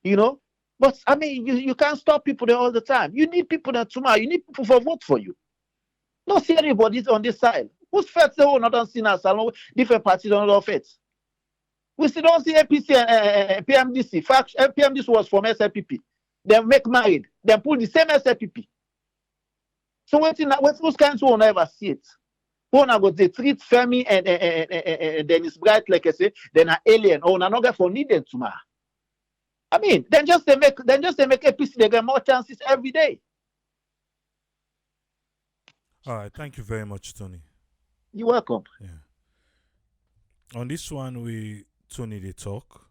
You know? But I mean you can't stop people there all the time. You need people there tomorrow, you need people for vote for you. Not see anybody on this side. Who's first they will not done seen us along different parties on all faiths. We still don't see APC and PMDC. Fact PMDC was from SLPP. They make married, they pull the same SLPP. So what those kinds will never see it. When I go they treat Femi and Dennis Bright like I say, then an alien or not get for needed tomorrow. I mean, then just they make APC they get more chances every day. All right. Thank you very much, Tony. You're welcome. Yeah. On this one, Tony, they talk.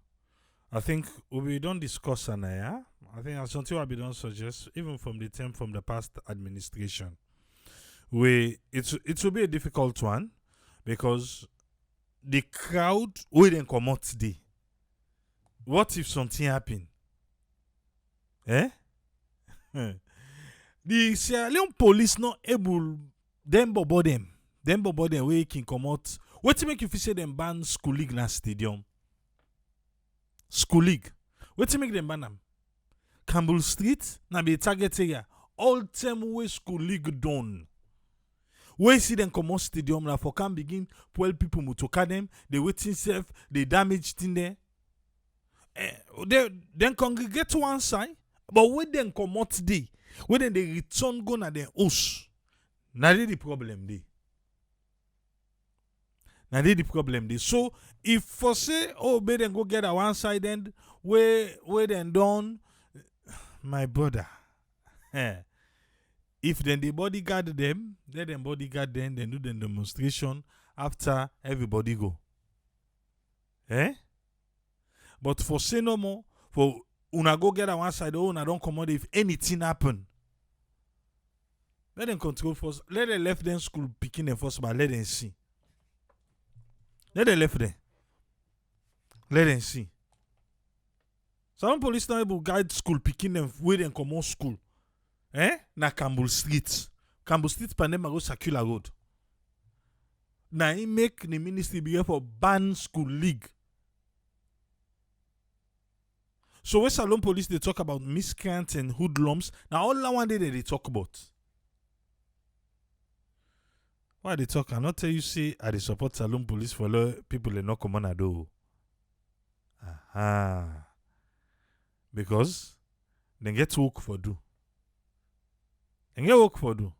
I think we don't discuss Anaya. I think that's something we don't suggest, even from the term from the past administration. It will be a difficult one because the crowd wouldn't come out today. What if something happen? Eh? The Sierra Leone police not able them bobo them where can come out. What to make you feel say them ban school league na stadium? School league. What to make them ban them? Campbell Street na be target area. All time way school league done. Where see them come out stadium na for can begin pull people mutoka them. They waiting self. They damaged in there. They then congregate to one side, but when they come out today, when they return go na their house, na the problem dey. Na the problem dey. So if for say may them go get a one side end where then done, my brother, if then the bodyguard them, let them bodyguard them, then do the demonstration after everybody go. But for say no more, for una go get a one side, una don't come out if anything happen. Let them control first. Let them left them school picking them first, but let them see. Let them left them. Let them see. Some police not able guide school picking them where them come out school. Na Campbell Street. Campbell Street pandem go circular road. Now he make the ministry be for ban school league. So when Salon Police they talk about miscreants and hoodlums, now all that one day they talk about. Why they talk? I not tell you say I dey support Salon Police for people they not come on a do. Aha. Because they get work for do. They get work for do.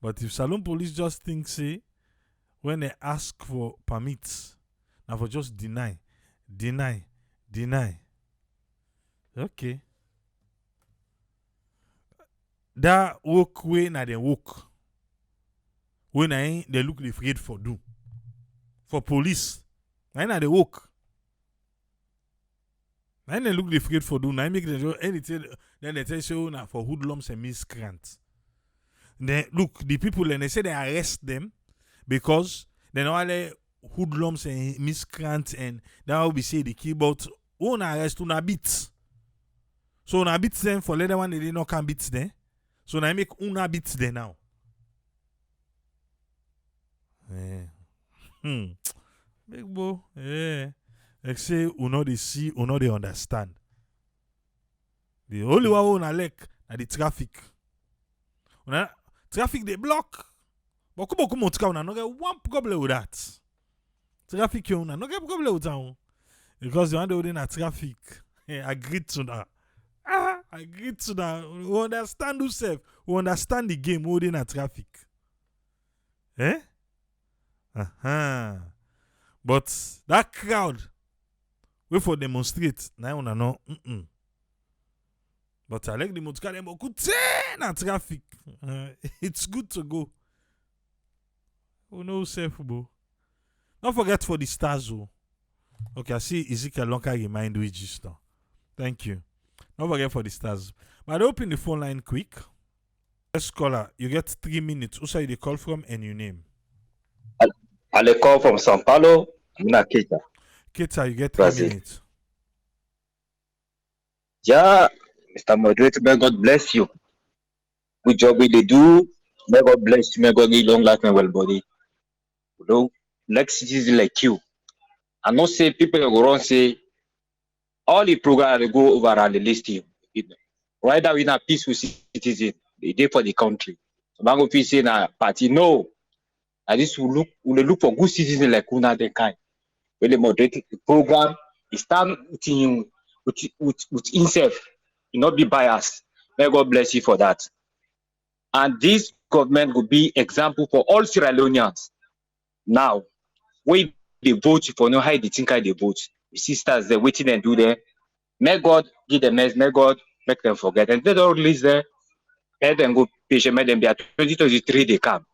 But if Salon Police just think say when they ask for permits, now for just deny. Okay. That work way na they work. When they look afraid for do. For police. Na they work. Na they look afraid for do. Na make them do anything. Then they tell you na for hoodlums and miscreants. Then look, the people and they say they arrest them because they know all the hoodlums and miscreants and that will be say the keyboard own arrest una beat. So una beat them for later one they not can beat them. So now make una beat them now. Big boy, like say uno they see, uno they understand. The only one una like na the traffic. Una traffic they block. But come on, una no get one problem with that. Traffic you una no get problem with that. Because the one they na traffic. Agree to that. Agree to that. We understand yourself. We understand the game holding a traffic. But that crowd wait for demonstrate. Now una no. But I like the motorcar them good na traffic. It's good to go. Oh no safe bro. Don't forget for the stars. Okay, I see Ezekiel Lonka remind register. Thank you. Don't forget for the stars. But open the phone line quick. First caller, you get 3 minutes. Who say you call from and your name? I call from Sao Paulo. I'm not Keita. Keita, you get 3 Brazil. minutes. Yeah, Mr. Moderator, may God bless you. Good job we they do. May God bless you. May God give you long life and well body. You know, like citizens like you. I not say people go around say all the program they go over and they list you. Right now, we're not peaceful citizen. They do for the country. So I'm going to say na party no. And this will look for good citizens like Una the kind. When they moderate the program, it stand with himself. You not be biased. May God bless you for that. And this government will be example for all Sierra Leoneans. Now, when they vote for no how they think how they vote. The sisters they're waiting and do there. May God give them mess, may God make them forget. And they don't release there, let them go patient, make them be at 2023 they come.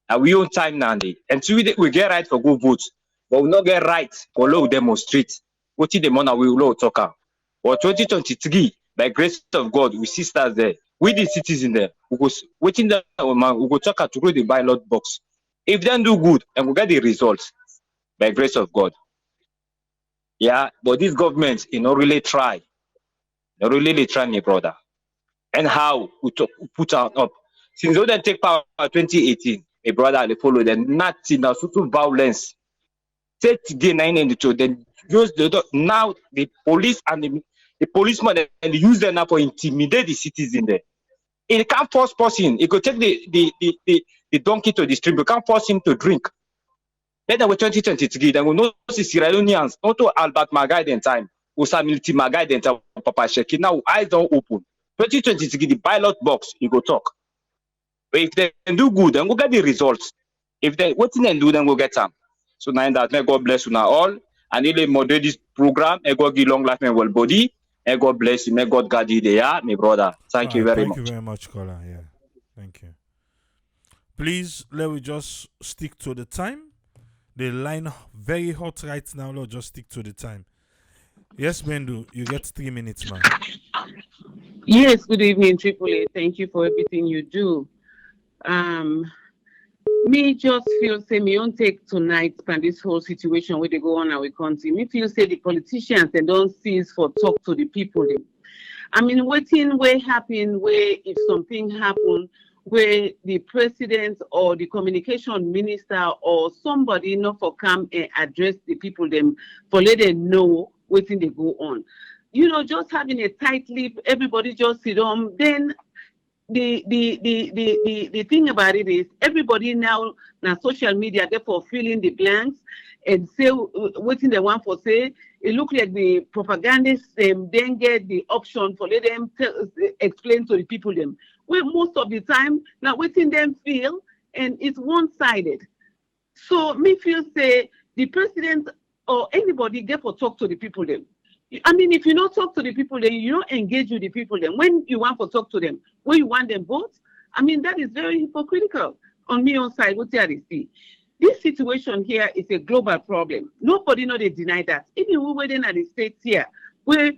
And we own time now. And so we get right for go vote, but we not get right for low demonstrate. What the money we will talk about. But 2023, by grace of God, we sisters there, we the citizens there, we go waiting there, we go talk to go the ballot box. If they do good and we get the results by grace of God. Yeah, but this government, not really try. Not really try, my brother. And how we put out up. Since they don't take power 2018, my brother, they follow them. Nothing, now, so violence. Take the 9 and the 2, then use now the police and the policemen and use them now for intimidate the citizens there. It can't force person. It could take the donkey to the stream. You can't force him to drink. Then with 2023, then we know Sierra Leoneans, not to Albert Magai in time, Usamilti Magai in time, Papa Sheki. Now eyes don't open. 2023, the ballot box, you go talk. But if they do good, then we'll get the results. If they what they do, then we'll get some. So now that may God bless you now all. And if they moderate this program, may God give long life and well body. May God bless you. May God guide you there, my brother. Thank you very much. Thank you very much, caller. Yeah. Thank you. Please, let me just stick to the time. The line very hot right now. Lord, just stick to the time. Yes, Bendu, you get 3 minutes, man. Yes, good evening, Triple A. Thank you for everything you do. Me just feel say me don't take tonight and this whole situation where they go on our country. Me feel say the politicians they don't cease for talk to the people. I mean, waiting where happen where if something happen where the president or the communication minister or somebody not for come and address the people them for let them know what thing they go on. Just having a tight lip, everybody just sit on. Then the thing about it is everybody now social media therefore filling the blanks and say waiting the one for say it look like the propagandists then get the option for let them explain to the people them where most of the time now waiting them feel and it's one-sided. So me feel say the president or anybody get for talk to the people them. I mean, if you don't talk to the people, then you don't engage with the people. Then when you want to talk to them, when you want them vote, I mean, that is very hypocritical on me on side. What they see, this situation here is a global problem. Nobody know they deny that. Even we were in the States here, where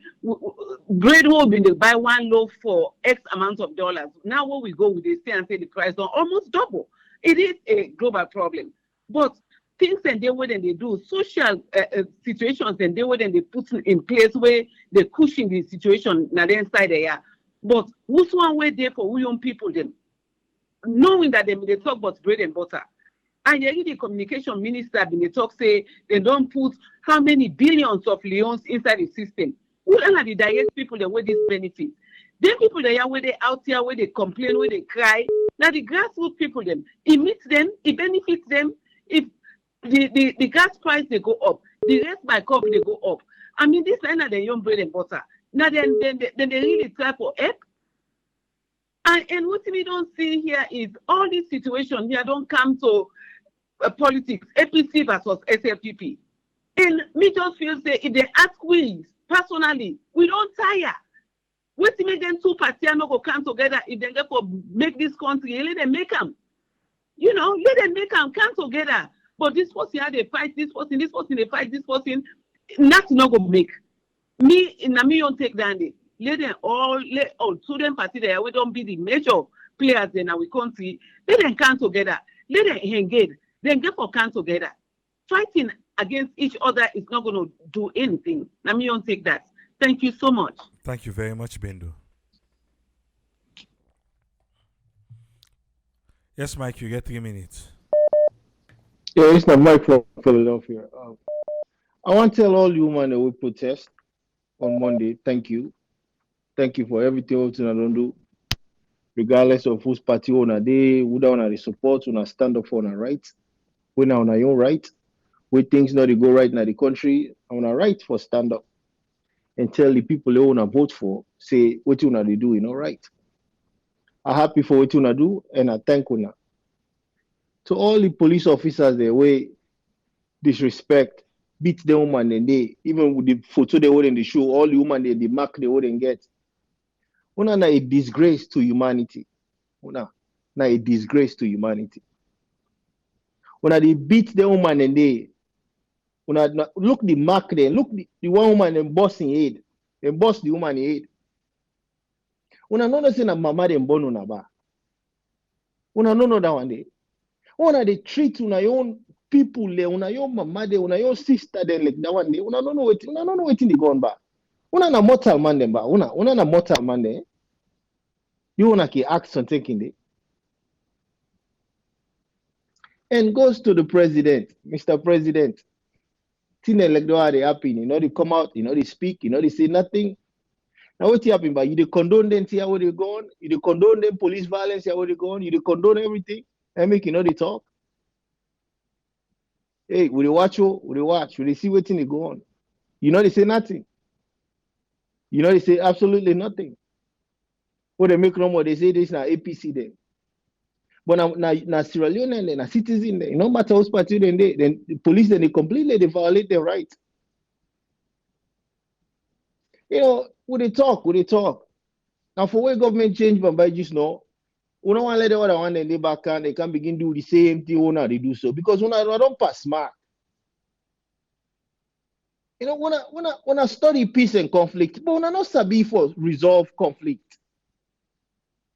bread will be buy one loaf for X amount of dollars. Now when we go with this and say the price don't almost double. It is a global problem, but things and they way then they do social situations and they way then they put in place where they cushion the situation now the inside there. But who's one way there for we young people them knowing that they talk about bread and butter. And you the communication minister when they talk say they don't put how many billions of leons inside the system. Who are the direct people that way this benefit? Then people that are where they out here where they complain, where they cry. Now the grassroots people them, it meets them, it benefits them. If the gas price they go up, the rest by cup they go up. I mean, this line are the young bread and butter. Now then they really try for help. And what we don't see here is all this situation here don't come to politics, APC versus SLPP. And me just feel say if they ask we personally, we don't tire. What to make them two parties not go come together if they get for make this country, let them make them. Let them make them come together. But this person had a fight, this person they fight, this person, nothing not gonna make. Me don't take down it. Let all student party there, we don't be the major players in our country. Let them come together. Let them engage. Then get for come together. Fighting against each other is not gonna do anything. Me don't take that. Thank you so much. Thank you very much, Bendo. Yes, Mike, you get 3 minutes. Yeah, it's not Mike from Philadelphia. I want to tell all you man that we protest on Monday, thank you. Thank you for everything else I don't do. Regardless of whose party on a day, who down the support, on a stand up for our rights. We now on our own right. We things not to go right in the country, on a right for stand up. And tell the people they want to vote for, say what you want to do, right. I'm happy for what you want to do, and I thank you. To all the police officers, they way disrespect, beat the woman, and they even with the photo they wouldn't show, all the woman they the mark they wouldn't get. Una na a disgrace to humanity. Una na a disgrace to humanity. Una they beat the woman and they look the mark there, look the one woman and boss in head, and boss the woman in head. Una no say na mama dem born una ba. Una no that one day. Una they treat una own people le, una your mama de, una your sister de like that one day. Una no know wetin they go on ba. Una na mortal man dem ba. Una na mortal man de. You una ki act on taking day. And goes to the president, Mr. President. Thing like that they happen, they come out, they speak, they say nothing. Now what happen? But you condone them here where they go on, you condone them police violence here where they go on, you condone everything, and make they talk. Hey, will they watch you? Will they see what thing they go on? They say nothing. They say absolutely nothing. What they make no more, they say this now APC then. But now Sierra Leone and na citizen, no matter whose party then the police then they completely violate their rights. Would they talk? Now for where government change by just now, we don't want to let the other one then they back and they can begin do the same thing they do so because when I don't pass smart. When I study peace and conflict, but when I not sabi for resolve conflict.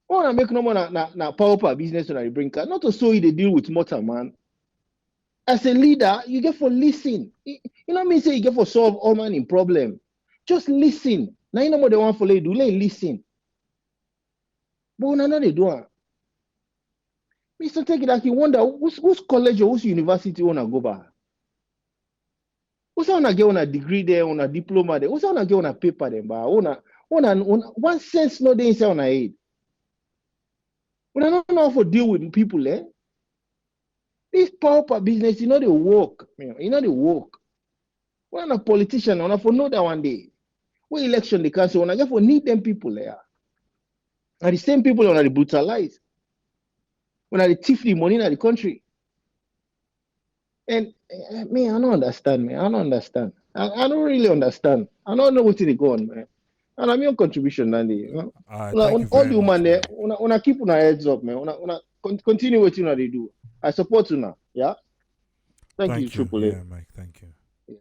When I make no more na power business when I bring car, not to so they deal with mortal man. As a leader, you get for listen. You know what I mean? Say you get for solve all man in problem. Just listen. Now you know what they want for you do. Listen. But when I know they do, Mr. Take it like you wonder whose college or whose university wanna go by. Who's wanna get on a degree there, on a diploma there? Who's wanna get on a paper there? But one sense no they inside on a head. We don't know how to deal with people, eh? This power business, you know they work, man. You know they work. When a politician, on for know that one day. When election they cancel, when I get for need them people there. And the same people when they brutalize. When they thief the money in the country. And me, I don't understand, man. I don't understand. I don't really understand. I don't know what they go on, man. And I'm your contribution, Andy. You know? Thank you all very the much, women there, man. when I keep on heads up, man. When I continue what you know they do. I support you now. Yeah. Thank you, Triple A. Yeah, Mike. Thank you. Yeah.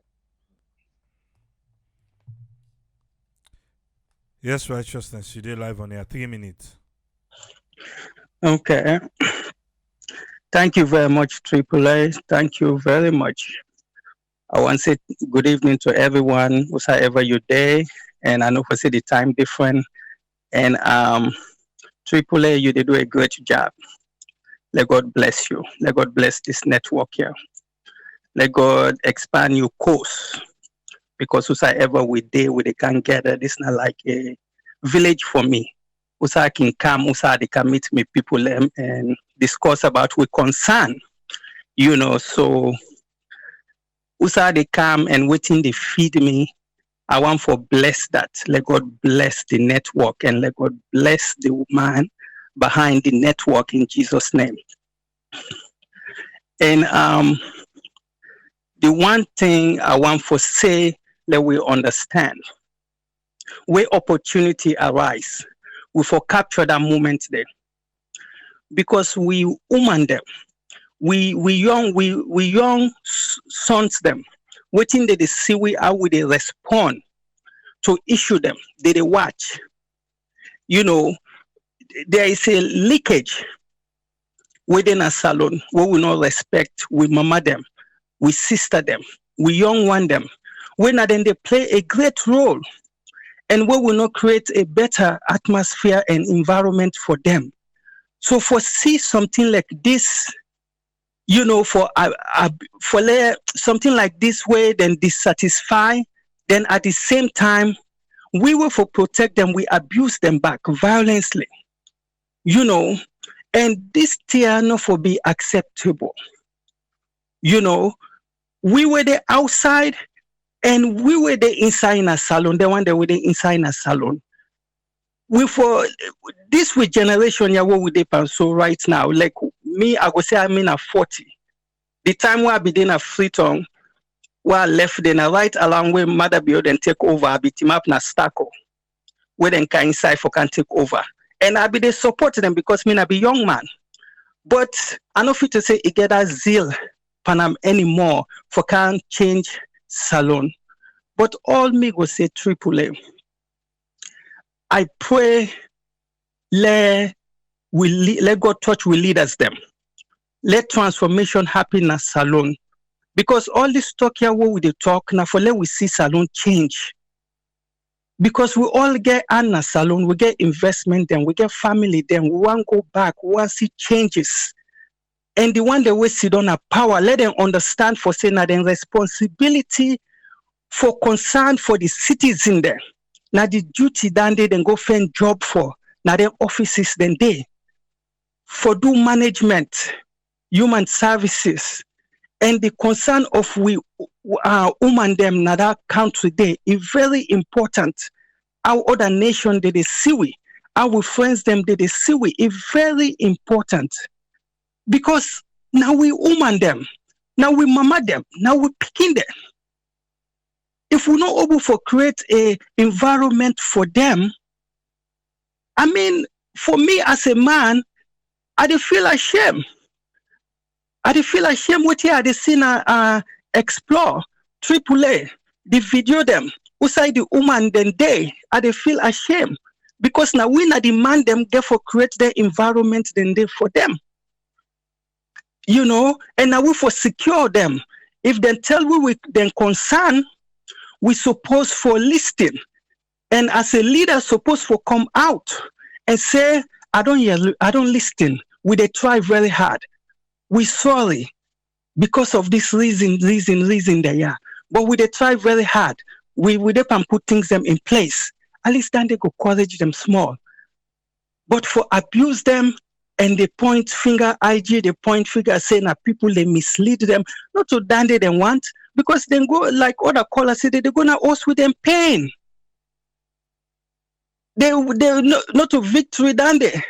Yes, righteousness. You did live on here. 3 minutes. Okay. Thank you very much, Triple A. Thank you very much. I want to say good evening to everyone, whoever your day. And I know for say the time different. And Triple A, you did do a great job. Let God bless you. Let God bless this network here. Let God expand your course. Because whoever we day we they can gather, this not like a village for me. Usa can come, Usa they can meet me people and discuss about we concern. You know, so Usa they come and waiting they feed me. I want for bless that. Let God bless the network and let God bless the woman behind the network in Jesus' name. And the one thing I want for say that we understand, where opportunity arise, we for capture that moment there. Because we woman them, we young sons them, waiting that they see we how we they respond to issue them, they watch. You know, there is a leakage within a salon where we not respect, we mama them, we sister them, we young one them. When then they play a great role and we will not create a better atmosphere and environment for them. So for see something like this, you know, for something like this way, then dissatisfy, then at the same time, we will for protect them, we abuse them back violently, you know, and this tier not for be acceptable. You know, we were the outside and we were the inside in a salon, the one that were the inside in a salon. We for this with generation, yeah, what we depend. So right now, like me, I go say I'm in a 40. The time where I be in a Freetown, where I left then I right along where mother build and take over, I be team up na stako. Where then can inside for can take over. And I be they support them because me I be young man. But I know fit to say it get a zeal Panam anymore for can't change salon. But all me go say Triple A. I pray let God touch we leaders them. Let transformation happen in salon. Because all this talk here what we they talk now for let we see salon change. Because we all get an salon, we get investment then, we get family then, we want to go back, we want to see changes. And the one that we sit on a power, let them understand for saying that then responsibility for concern for the citizen there. Now the duty then they then go find job for. Now their offices then they for do management, human services, and the concern of we woman them now that country there is very important. Our other nation they see we, our friends them they see we is very important. Because now we woman them, now we mama them, now we picking them. If we're not able to create a environment for them, I mean, for me as a man, I do feel ashamed. I do feel ashamed what I seen explore Triple A, the video them, who say the woman then they, I do feel ashamed. Because now we not demand them, therefore create the environment then they for them. You know, and now we for secure them. If they tell we then concern, we suppose for listening. And as a leader, supposed for come out and say, I don't listen. we they try very hard. We sorry because of this reason they are. But we they try very hard. We they can put things them in place. At least then they go encourage them small. But for abuse them and they point finger IG, they point finger saying that people they mislead them, not to done they want, because then go like other callers say they're gonna host with them pain. They not to victory done they.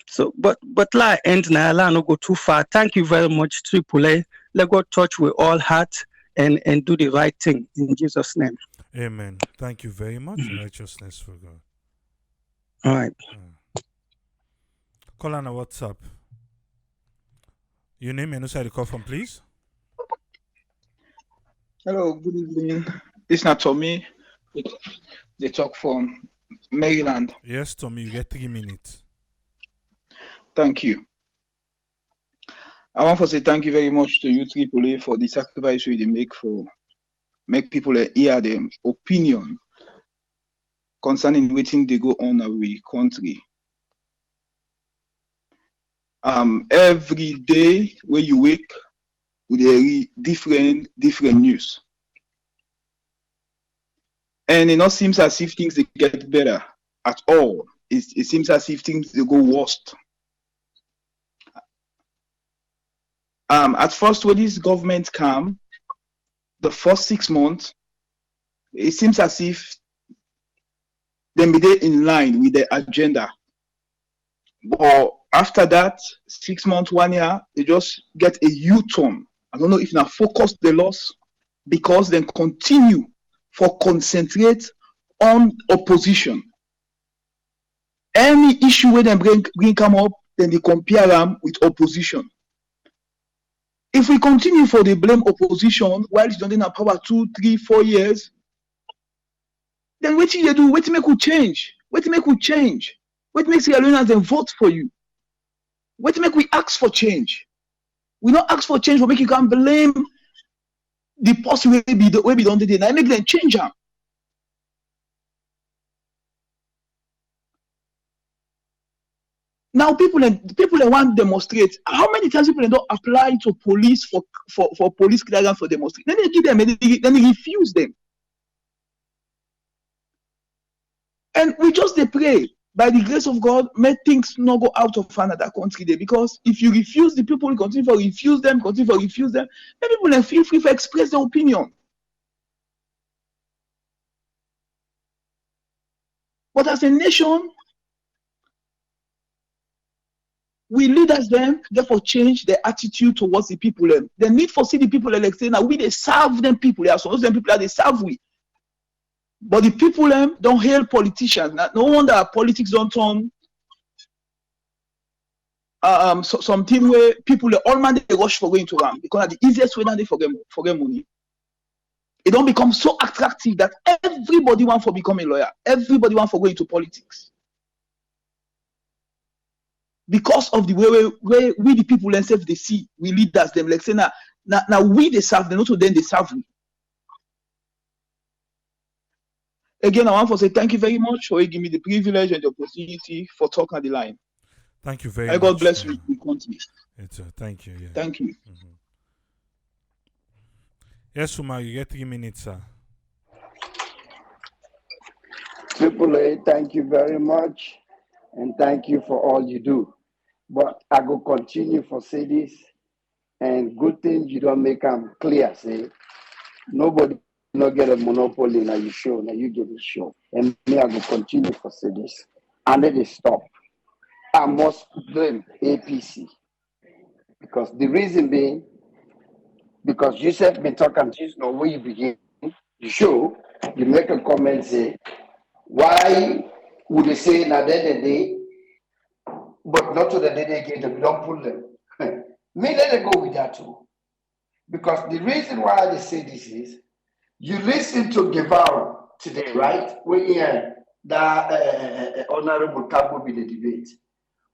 So but la end na la no go too far. Thank you very much, Triple A. Let God touch with all heart and do the right thing in Jesus' name. Amen. Thank you very much. Righteousness for God. All right. Call on a WhatsApp. Your name and who call from, please. Hello, good evening. This is not Tommy. They talk from Maryland. Yes, Tommy, you get 3 minutes. Thank you. I want to say thank you very much to you, Triple A, for the sacrifice you make people hear them opinion concerning waiting they go on our country. Every day when you wake with a different news. And it not seems as if things they get better at all. It seems as if things they go worst. At first, when this government came, the first 6 months, it seems as if they be in line with the agenda. But after that, 6 months, 1 year, they just get a U-turn. I don't know if now focus the loss because they continue for concentrate on opposition. Any issue where they bring come up, then they compare them with opposition. If we continue for the blame opposition while it's done in our power 2, 3, 4 years, then what you do? What make you change? What make you change? What makes the Leoneans then vote for you? What make we ask for change? We don't ask for change, but make you can blame the person will be done today. Now make them change them. Now people want to demonstrate. How many times people don't apply to police for police clearance for demonstrate? Then they give them, then they refuse them. And we just they pray by the grace of God, make things not go out of another country there. Because if you refuse the people, continue to refuse them, then people then feel free to express their opinion. But as a nation, we leaders them therefore change their attitude towards the people. The need for see the people like saying now we they serve them people. They are supposed them people that they serve we. But the people don't hail politicians. No wonder politics don't turn something where people all man they rush for going to them because the easiest way now they forget money. It don't become so attractive that everybody want for become a lawyer. Everybody want for going to politics. Because of the way we the people themselves they see, we leaders them like say now we they serve them, not to them they serve we. Again, I want to say thank you very much for giving me the privilege and the opportunity for talking on the line. Thank you very much. God bless you. Thank you. Yeah. Thank you. Mm-hmm. Yes, Uma, you get 3 minutes, sir. Triple A, thank you very much, and thank you for all you do. But I go continue for say this, and good thing you don't make them clear. Say nobody not get a monopoly now you show, now you get a show. And me, I will continue for say this. And let it stop. I must blame APC. Because the reason being, because you said been talking to you know where you begin, you show, you make a comment, say, why would they say now then day, but not to the day they get them, we don't pull them. Me let it go with that too. Because the reason why they say this is, you listen to Guevara today, right? When he had that Honorable Cabo be the debate.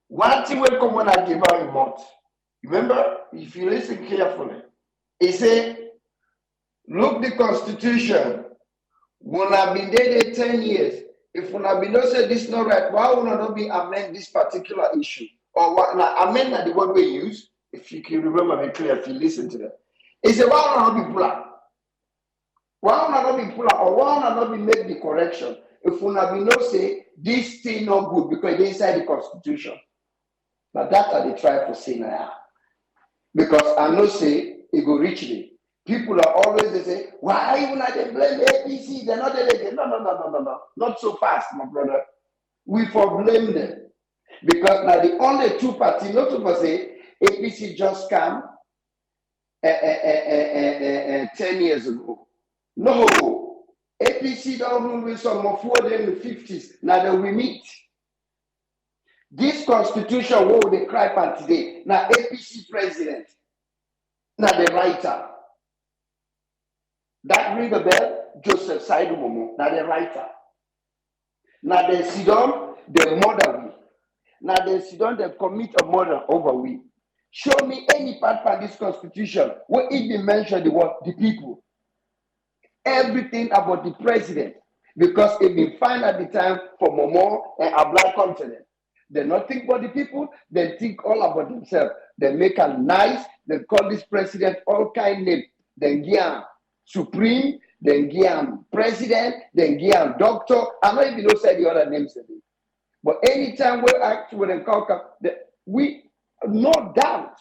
One thing will come when I Guevara month. Remember, if you listen carefully, he said, look the Constitution. When I've been there 10 years, if when I've been say this not right, why would I not be amend this particular issue? or what? Now, I meant that the word we use, if you can remember me clear, if you listen to that, it's a why not be pull up. Why not be pull up, or why not be make the correction? If we not be no say this thing not good because it's inside the constitution. But that's what they try to say now. Because I know say it go reach me. People are always they say, why even I they blame APC? They're not there again. No. Not so fast, my brother. We for blame them. Because now the only two parties, not to say APC just come 10 years ago. No, APC don't rule with some of them in the 50s. Now that we meet. This constitution, what they cry for today? Now APC president, now the writer. That ring a bell, Joseph Saidu Momo, now the writer. Now they sit down, they murder we. Now they sit down, they commit a murder over we. Show me any part of this constitution where it be mentioned the word the people. Everything about the president. Because it been fine at the time for Momo and a black continent. They not think about the people, they think all about themselves. They make a nice, they call this president all kind of name. Then give him supreme, then give him president, then give him doctor. I don't even know say the other names. But anytime we act with a conquer, we no doubt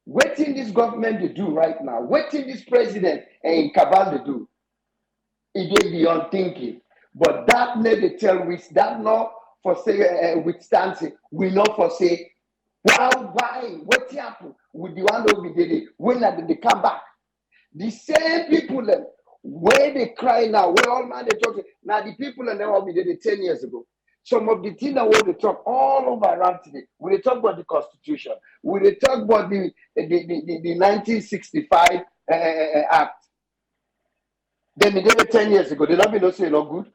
what in this government to do right now, what in this president and cabal to do, it is beyond thinking. But that never tell we that not for say withstand say we not for say why what happened with the one that we did it when they come back. The same people them where they cry now, where all man they talk now the people and what we did it 10 years ago. Some of the things that we talk all over around today. We talk about the Constitution. We talk about the 1965 Act. Then they did it 10 years ago. They not be no say no good.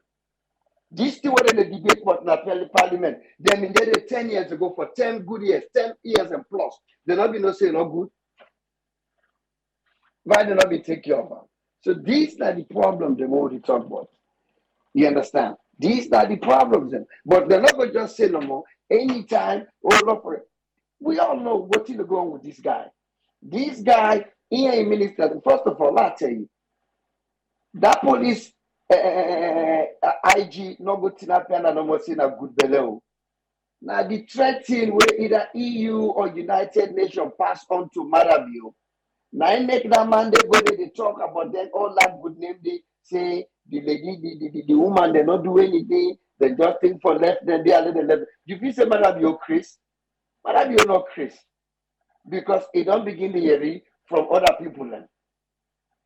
This thing were in the debate was not parliament. Then they did it 10 years ago for 10 good years, 10 years and plus. They not be no say no good. Why they not be take care of them? So these are the problems they want to talk about. You understand? These are the problems. But they're not going to just say no more. Anytime, all over it. We all know what is going on with this guy. This guy, he ain't minister. First of all, I'll tell you. That police IG no go tinapia na no more say na good belly. Now the threat thing where either EU or United Nations pass on to Marabio. Now I make that man they go they talk about then all that good name they say the lady the woman they not do anything they just think for left then they are the left. You feel say Marabio Chris? Marabio not Chris because it don't begin the hearing from other people then.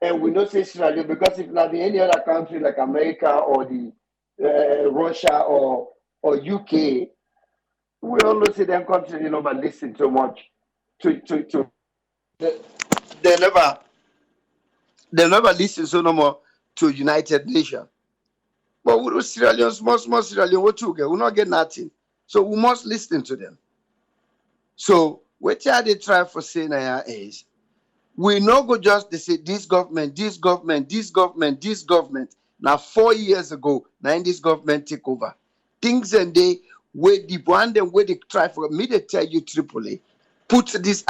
And we don't say Israel because if not be any other country like America or the Russia or UK, we always see them country, but listen too much to they never listen so no more to United Nations. But we Sierra Leone, small Sierra Leone, what you get, we not get nothing. So we must listen to them. So what they try for saying now is we no go just they say this government. Now 4 years ago, now in this government take over. Things and they where the one them where they try for me they tell you Tripoli, put this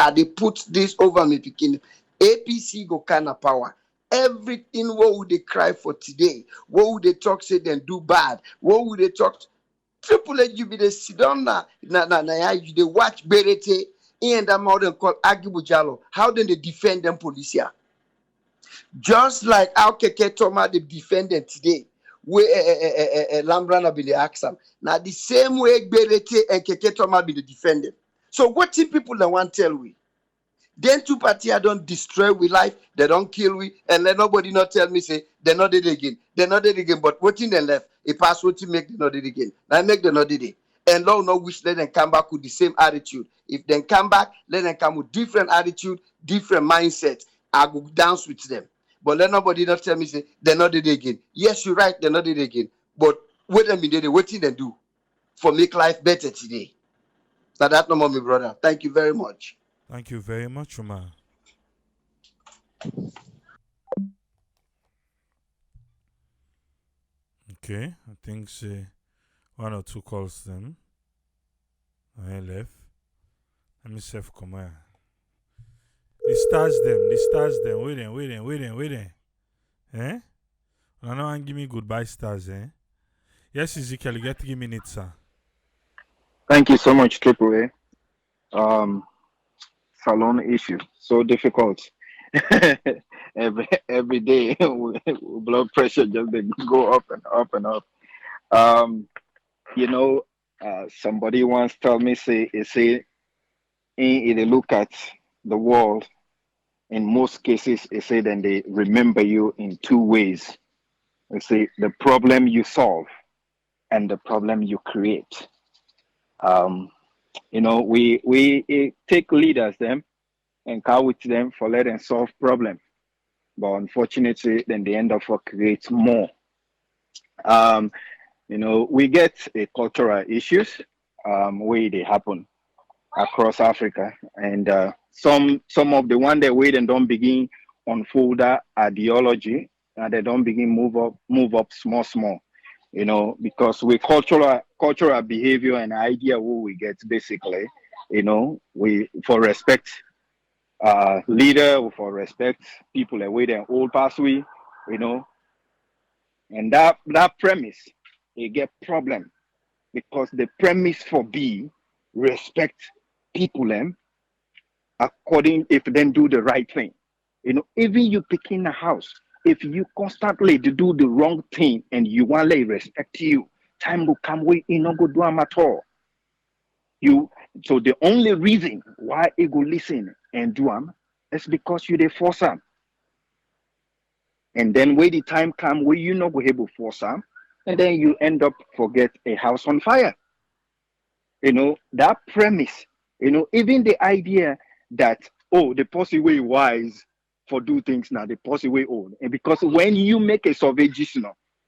over me picking. APC go kind of power. Everything what would they cry for today? What would they talk say then do bad? What would they talk? Tripoli you be the sit down you they watch Berete and that modern called Agibu Jalo. How then they defend them police here? Just like how Keke Toma they defend them today. Where Lambrana be the axam. Now the same way Berete and Keke Toma be the defender. So what if people that want tell we? Then two parties don't destroy we life, they don't kill we, and let nobody not tell me say they're not dead again. They're not dead again, but what in them left? A pass what you make them not dead again. Now make them not dead. And Lord no wish let them come back with the same attitude. If they come back, let them come with different attitude, different mindset. I go dance with them. But let nobody not tell me say they're not dead again. Yes, you're right, they're not dead again. But what them did, what did they do for make life better today? Now that no more, my brother. Thank you very much. Thank you very much, Umar. Okay, I think one or two calls then. I left. Let me self come here. The stars them. Wait them. Eh? I know and give me goodbye stars, eh? Yes, Ezekiel, you get 3 minutes, sir. Thank you so much, Triple A. Salon issue so difficult. every day, blood pressure just they go up and up and up. Um, you know, somebody once told me say, if they look at the world, in most cases, they say then they remember you in two ways. They say the problem you solve and the problem you create. Um, we take leaders them and cow with them for let them solve problem, but unfortunately, then they end up for create more. Um, we get a cultural issues where they happen across Africa, and some of the one that wait and don't begin unfold that ideology, and they don't begin move up small, because we cultural behavior and idea what we get basically, we for respect leader, for respect people that wait and old pathway, you know, and that premise they get problem because the premise for B respect people them according if them do the right thing. Even you picking a house, if you constantly do the wrong thing and you want to respect you, time will come where you not go do them at all. So the only reason why you go listen and do them is because you they force them. And then when the time come where you not go able to force them, and then you end up forget a house on fire. That premise, even the idea that, oh, the possible way wise for do things now, the possible way old. And because when you make a survey just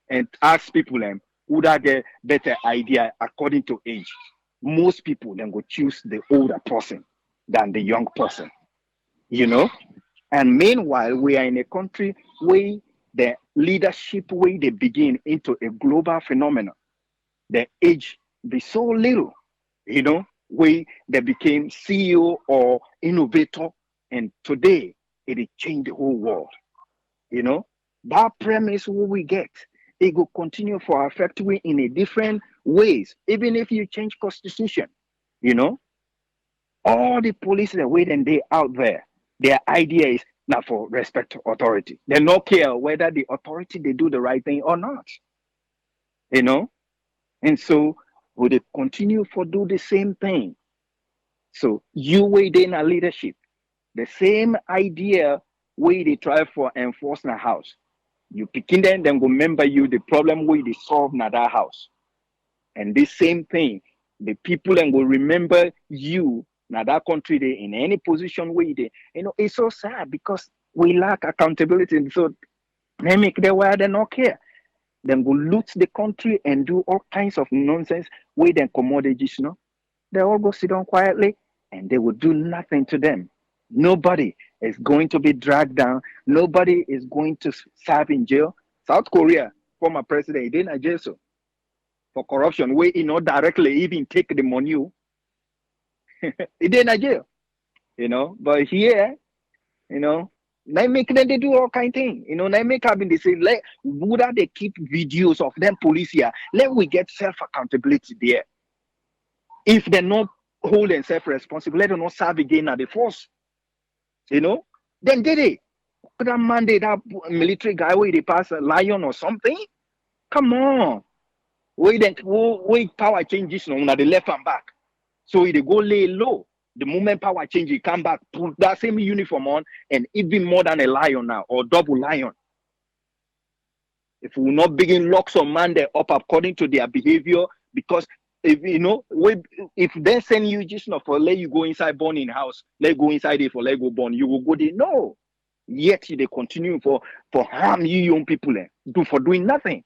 and ask people who that get better idea according to age, most people then go choose the older person than the young person. And meanwhile, we are in a country where the leadership way they begin into a global phenomenon. The age be so little, where they became CEO or innovator, and today it changed the whole world. That premise what we get, it will continue for affect we in a different ways, even if you change constitution. All the police that wait and they out there, their idea is not for respect to authority. They don't care whether the authority they do the right thing or not. And so would they continue for do the same thing? So you wait in a leadership, the same idea way they try for enforce in a house. You picking them go remember you the problem way they solve in that house. And this same thing, the people and will remember you now that country they in any position where they, it's so sad because we lack accountability. And so they make their way they not care. Then go loot the country and do all kinds of nonsense where then commodities, they all go sit down quietly and they will do nothing to them. Nobody is going to be dragged down. Nobody is going to serve in jail. South Korea, former president, he didn't jail so for corruption, where he not directly even take the money. He didn't jail, But here, they make them they do all kind of thing. They make having they say would they keep videos of them police here? Let we get self accountability there. If they're not holding self responsible, let them not serve again at the force. Then did it. That mandate that military guy where they pass a lion or something? Come on. Wait power changes on the left and back. So they go lay low. The moment power change, he come back, put that same uniform on, and even more than a lion now, or double lion. If we will not begin lock some man there up according to their behavior, because if if they send you just not for let you go inside born in house, let go inside it for let go born, you will go there. No. Yet they continue for harm you young people for doing nothing.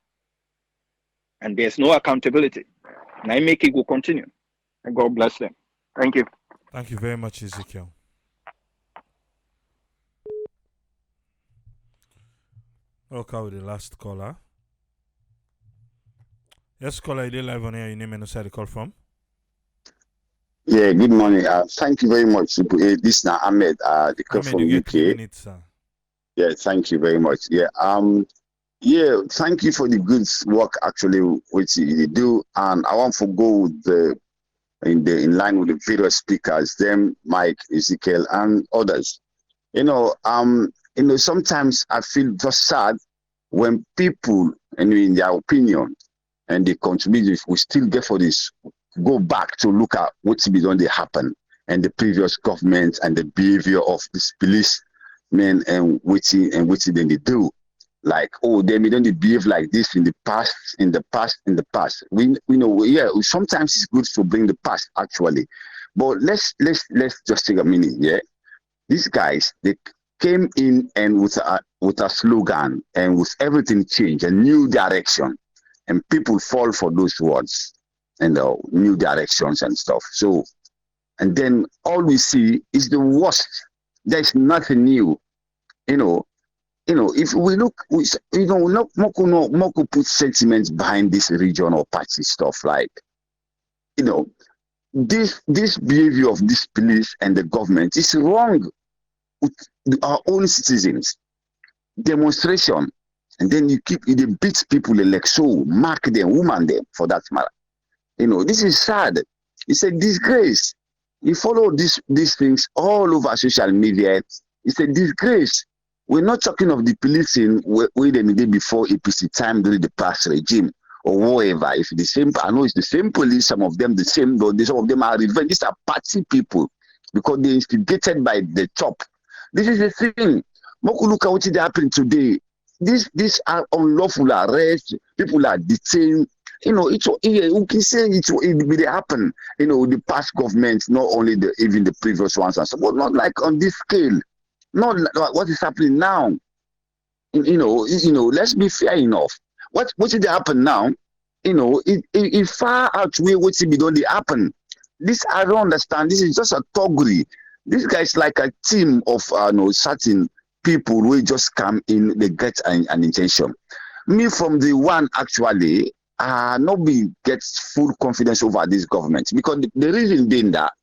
And there's no accountability. And I make it go continue. And God bless them. Thank you. Thank you very much, Ezekiel. Okay, with the last caller. Yes, caller, you did live on here. Your name and where the call from? Yeah, good morning. Thank you very much. This is Ahmed, the call Ahmed, from you get 3 UK. minutes, sir. Yeah, thank you very much. Yeah, thank you for the good work actually which you do. And I want to go with in line with the various speakers, them, Mike, Ezekiel, and others. Sometimes I feel just sad when people, and in their opinion, and they contribute, we still get for this, go back to look at what's been done, they happen, and the previous government and the behavior of these policemen and what then they do. Like, oh, they may not behave like this in the past, in the past. We know, yeah, sometimes it's good to bring the past actually. But let's just take a minute, yeah. These guys, they came in and with a slogan and with everything changed, a new direction, and people fall for those words and the new directions and stuff. So, and then all we see is the worst. There's nothing new, you know. If we look, Moko put sentiments behind this region or party stuff like, you know, this behavior of this police and the government is wrong with our own citizens. Demonstration, and then they beat people like so, mark them, woman them for that matter. This is sad. It's a disgrace. You follow these things all over social media. It's a disgrace. We're not talking of the policing where they did before APC time during the past regime or whatever. If the same, I know it's the same police. Some of them the same, though. Some of them are revenge. These are party people because they instigated by the top. This is the thing. Moku, look at what is happening today. These are unlawful arrests. People are detained. You can say it will happen. The past governments, not only even the previous ones, and so, but not like on this scale. Not like what is happening now. Let's be fair enough. What did happen now? It far outweigh what be done. They happen. This I don't understand. This is just a toggery. This guy is like a team of certain people who just come in. They get an intention. Me from the one actually, nobody gets full confidence over this government because the reason being that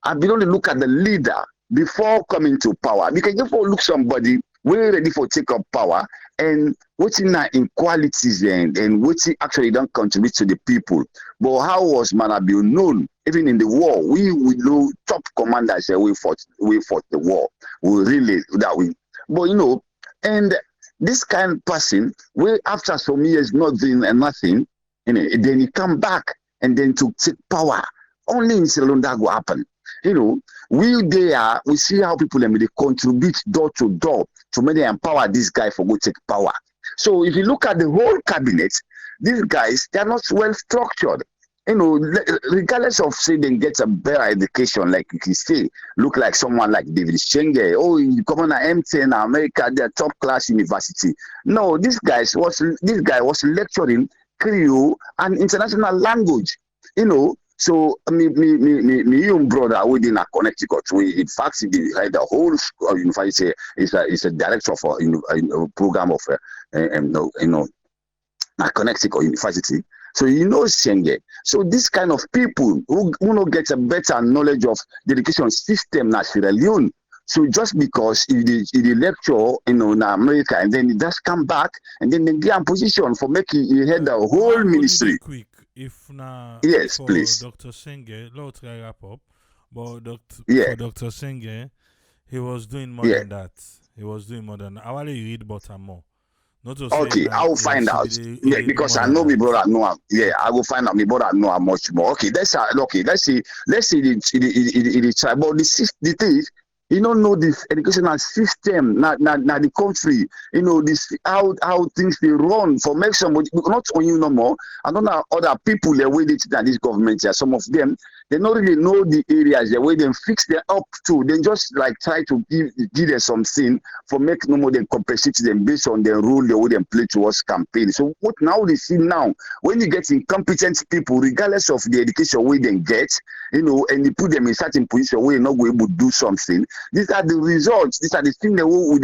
I be only look at the leader before coming to power. Because if you look somebody we're ready for take up power and what's in that inequalities and what's actually don't contribute to the people. But how was Manabil known? Even in the war, we know top commanders say we fought the war. We really that we. But and this kind of person, where after some years not doing nothing, then he come back and then to take power. Only in Sri Lanka will happen. We see how people they contribute door to door to make them empower this guy for go take power. So if you look at the whole cabinet, these guys they are not well structured. Regardless of say they get a better education, like you can say, look like someone like David Shenge. Oh, you come on M10 America, they're top class university. No, this guy was lecturing Creole and international language. So me young brother within a Connecticut, in fact he had the whole university is a director for a program of a Connecticut University. So he knows Shenge. So this kind of people who not get a better knowledge of the education system na Sierra Leone. So just because he lecture in America and then he just come back and then they get a position for making he head the whole ministry. Quick. If yes, for please. Dr. Senge, let's wrap up. But for Dr. Senge, he was doing more than that. He was doing more than that. I want to read about more. Not to okay, say I will find out. Because I know my brother know. Yeah, I will find out. My brother know much more. Okay, let's see the tribe. But the thing is, you don't know this educational system, not the country. This how things they run for make somebody not on you no more. I don't know other people they way that this government here. Some of them they don't really know the areas the way they fix them up to. They just like try to give them something for make no more than compensate them based on their rule the way they play towards campaign. So what now they see now when you get incompetent people, regardless of the education way they get, and you put them in certain position where you're not going to do something. These are the results. These are the things that we will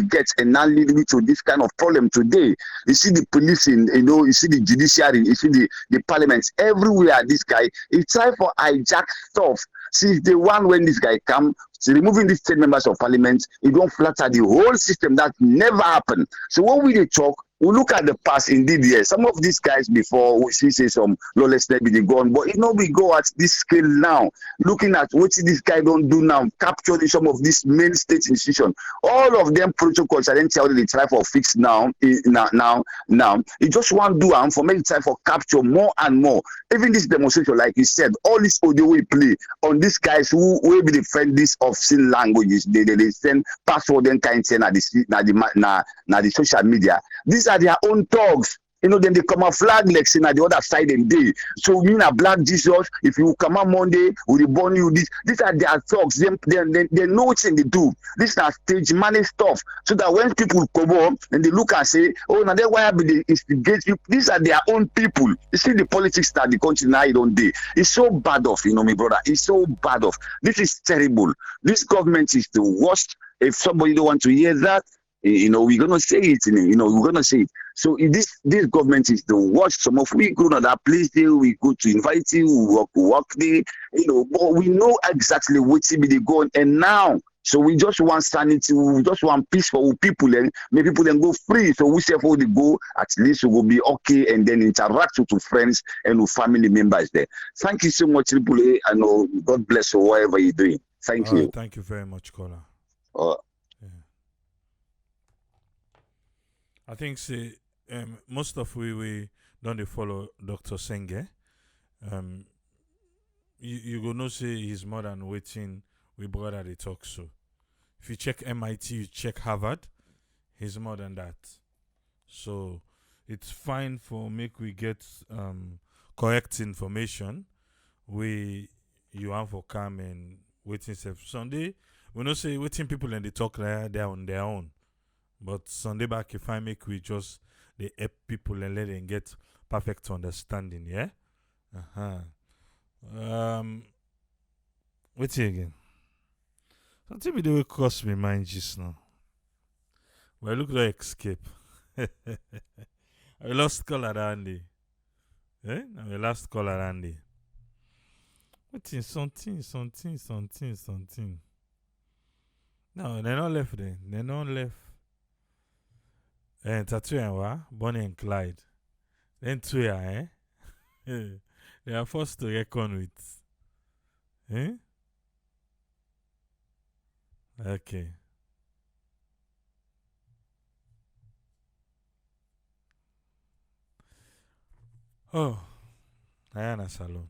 get, and now leading to this kind of problem today. You see the policing, you see the judiciary, you see the parliaments everywhere. This guy, he try for hijack stuff. Since the one when this guy come, removing these 10 members of parliament, it don't flatter the whole system. That never happened. So when we talk, we look at the past. Indeed, yes, some of these guys before we see say some lawlessness be gone, but we go at this scale now, looking at what this guy don't do now, capturing some of these main state institutions, all of them protocols. I didn't tell you they try for fix now. Now. You just want to do for make try for capture more and more. Even this demonstration, like you said, all this audio we play on these guys who will be defend this obscene languages. They send password and kind of the social media. These are their own thugs. Then they come a flag like saying at the other side and day. So me a black Jesus, if you come on Monday, we will burn you this. These are their thugs. They know what they do. This is stage money stuff. So that when people come up and they look and say, oh, now then why they instigate you? These are their own people. You see the politics that the country now don't do. It's so bad off, my brother. It's so bad off. This is terrible. This government is the worst. If somebody don't want to hear that, we're gonna say it. We're gonna say it. So this government is the worst. Some of we go to that place there, we go to invite you, we work there, but we know exactly what be they going. And now, so we just want sanity, we just want peace for people, and make people then go free. So we say for the go, at least we will be okay, and then interact with friends and with family members there. Thank you so much, Triple A. I know God bless you, whatever you're doing. Thank you. Thank you very much, caller. I think most of we don't follow Dr. Senge. You go no say he's more than waiting we brother they talk so. If you check MIT, you check Harvard, he's more than that. So it's fine for make we get correct information. You have for come and waiting Sunday. We not say waiting people and they talk they're on their own. But Sunday back, if I make we just they help people and let them get perfect understanding, yeah? Wait here again. Something we do cross my mind just now. But I look like escape. I lost color Andy. I lost color Andy. What is something. No, they're not left there. They're not left. Tattoo and what? Bonnie and Clyde. Then two they are forced to reckon with. Okay. Oh, Diana Salon.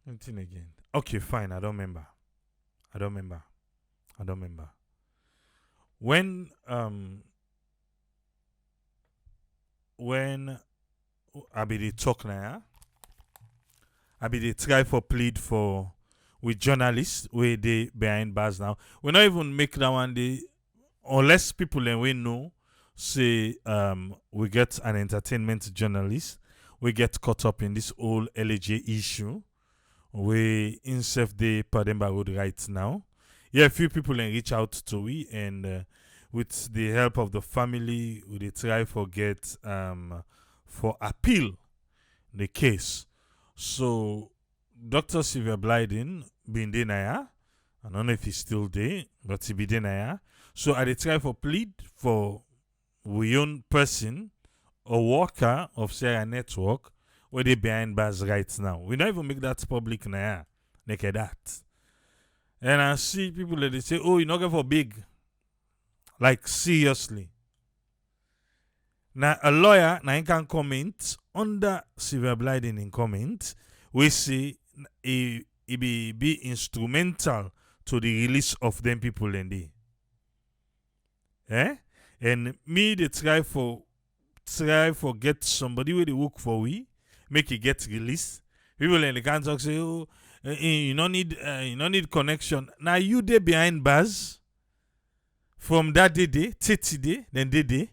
Anything again? Okay, fine. I don't remember. When I be the talk now, I be the try for plead for with journalists where they behind bars now. We not even make that one day unless people and we know say we get an entertainment journalist, we get caught up in this whole LAJ issue. We in self the Pademba Road right now. Yeah, a few people and reach out to we and with the help of the family, we they try for get for appeal the case. So Dr. Sylvia Blyden been there. I don't know if he's still there, but he be there. So I try for plead for we own person or worker of Sarah Network where they behind bars right now. We don't even make that public now. Like that. And I see people that they say, oh, you're not going for big. Like, seriously. Now, a lawyer, now he can comment under Sylvia Blyden in comment. We say he be instrumental to the release of them people in there. And me, they try for get somebody where they work for we, make it get released. People in the can talk say, oh, you don't need connection. Now you there behind bars from that day, 30 day, then they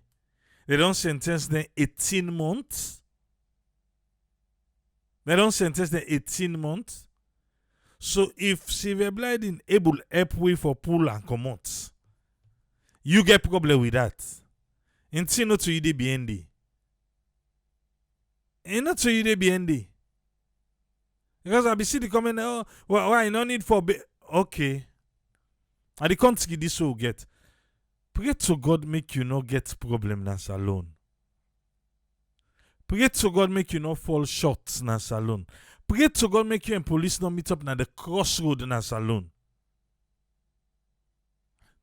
don't sentence them 18 months. They don't sentence them 18 months. So if Silver Blading able help way for pull and come out, you get problem with that. Until not to you the BND. And not to you the BND. Because I be see the comment, oh, why no need for okay. And the country this will get. Pray to God make you not get problem na alone. Pray to God make you not fall short na alone. Pray to God make you and police not meet up na the crossroad na alone.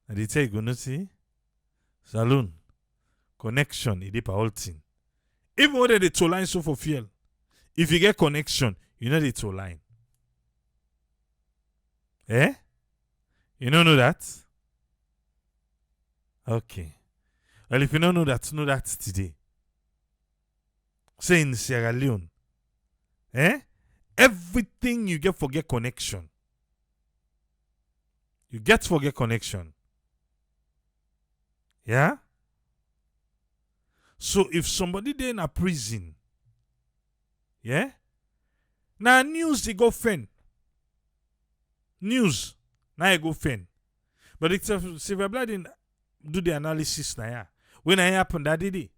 And they tell you gonna see saloon connection it is all thing. Even when they toll line so for fuel, if you get connection, you know the toll line. Eh? You don't know that? Okay. Well, if you don't know that today. Say in Sierra Leone, everything you get forget connection. You get forget connection. Yeah? So if somebody there in a prison, yeah? Now news they go fen. News. Now you go fen. But it's Silver Blood didn't do the analysis now. Yeah. When I happened that did it.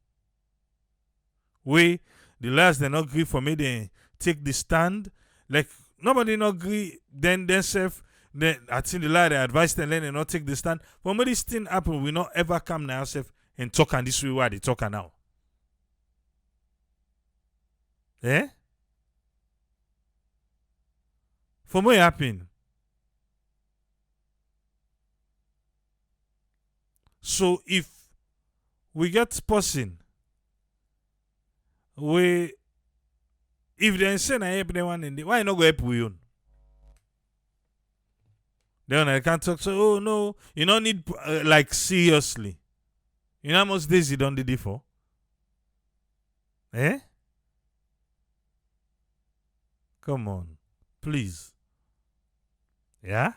We the lawyers they not agree for me they take the stand. Like nobody not agree, then themselves then I think the lawyer they advise them then they not take the stand. But when this thing happen, we not ever come now ourselves and talk and this way why they talk now. Eh? For what happen? So if we get person, we if they say I help them one in the why not go help we own? Then I can't talk. So oh no, you don't need like seriously. You know how much days you don't did it for? Eh? Come on, please. Yeah.